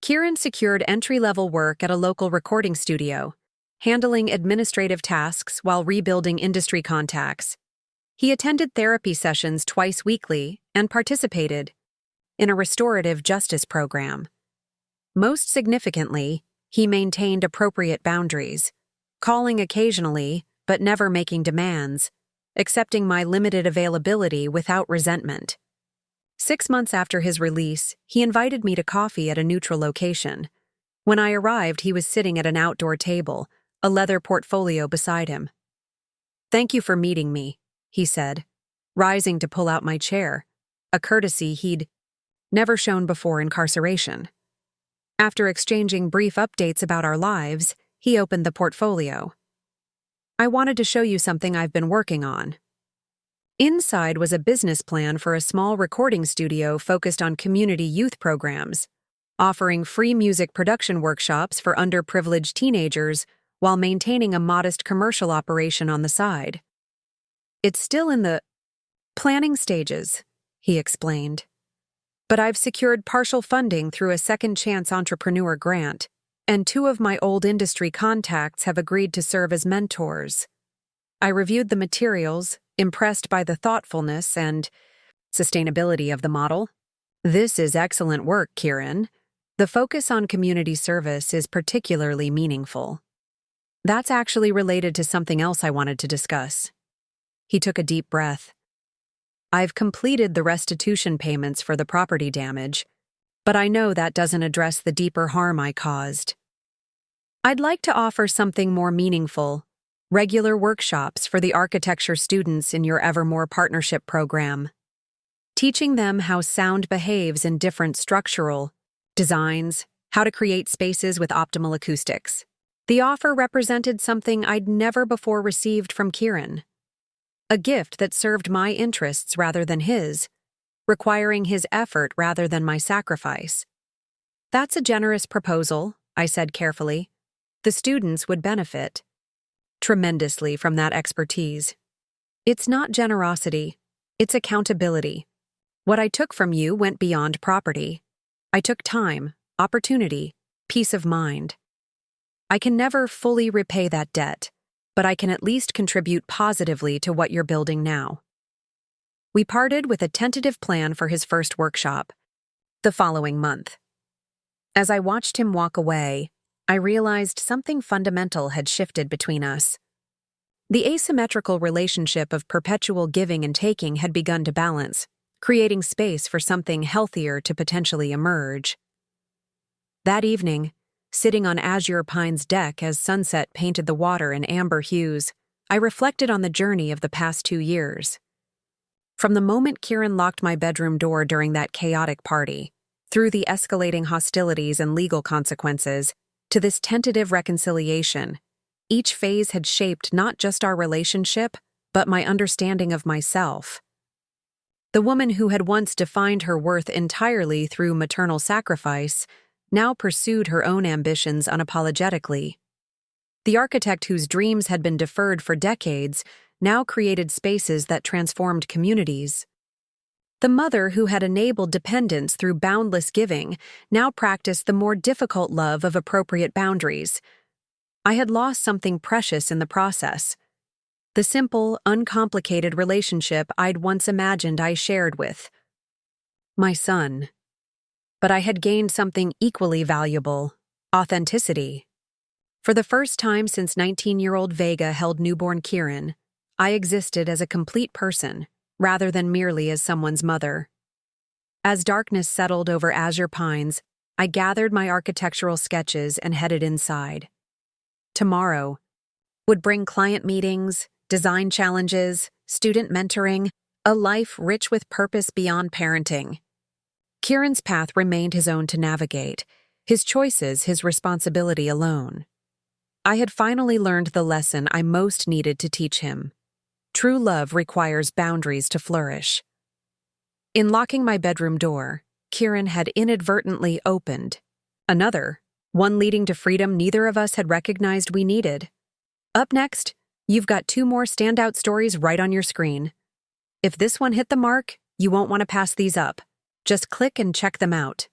Kieran secured entry-level work at a local recording studio, handling administrative tasks while rebuilding industry contacts. He attended therapy sessions twice weekly and participated in a restorative justice program. Most significantly, he maintained appropriate boundaries, calling occasionally but never making demands, accepting my limited availability without resentment. 6 months after his release, he invited me to coffee at a neutral location. When I arrived, he was sitting at an outdoor table, a leather portfolio beside him. "Thank you for meeting me," he said, rising to pull out my chair, a courtesy he'd never shown before incarceration. After exchanging brief updates about our lives, he opened the portfolio. "I wanted to show you something I've been working on." Inside was a business plan for a small recording studio focused on community youth programs, offering free music production workshops for underprivileged teenagers while maintaining a modest commercial operation on the side. "It's still in the planning stages," he explained. "But I've secured partial funding through a Second Chance Entrepreneur grant, and 2 of my old industry contacts have agreed to serve as mentors." I reviewed the materials, impressed by the thoughtfulness and sustainability of the model. "This is excellent work, Kieran. The focus on community service is particularly meaningful." "That's actually related to something else I wanted to discuss." He took a deep breath. "I've completed the restitution payments for the property damage, but I know that doesn't address the deeper harm I caused. I'd like to offer something more meaningful: regular workshops for the architecture students in your Evermore Partnership program, teaching them how sound behaves in different structural designs, how to create spaces with optimal acoustics." The offer represented something I'd never before received from Kieran, a gift that served my interests rather than his, requiring his effort rather than my sacrifice. "That's a generous proposal," I said carefully. "The students would benefit tremendously from that expertise." "It's not generosity, it's accountability. What I took from you went beyond property. I took time, opportunity, peace of mind. I can never fully repay that debt, but I can at least contribute positively to what you're building now." We parted with a tentative plan for his first workshop the following month. As I watched him walk away, I realized something fundamental had shifted between us. The asymmetrical relationship of perpetual giving and taking had begun to balance, creating space for something healthier to potentially emerge. That evening, sitting on Azure Pines' deck as sunset painted the water in amber hues, I reflected on the journey of the past 2 years. From the moment Kieran locked my bedroom door during that chaotic party, through the escalating hostilities and legal consequences, to this tentative reconciliation, each phase had shaped not just our relationship, but my understanding of myself. The woman who had once defined her worth entirely through maternal sacrifice now pursued her own ambitions unapologetically. The architect whose dreams had been deferred for decades now created spaces that transformed communities. The mother who had enabled dependence through boundless giving now practiced the more difficult love of appropriate boundaries. I had lost something precious in the process: the simple, uncomplicated relationship I'd once imagined I shared with my son. But I had gained something equally valuable: authenticity. For the first time since 19-year-old Vega held newborn Kieran, I existed as a complete person, rather than merely as someone's mother. As darkness settled over Azure Pines, I gathered my architectural sketches and headed inside. Tomorrow would bring client meetings, design challenges, student mentoring, a life rich with purpose beyond parenting. Kieran's path remained his own to navigate, his choices his responsibility alone. I had finally learned the lesson I most needed to teach him. True love requires boundaries to flourish. In locking my bedroom door, Kieran had inadvertently opened another, one leading to freedom neither of us had recognized we needed. Up next, you've got 2 more standout stories right on your screen. If this one hit the mark, you won't want to pass these up. Just click and check them out.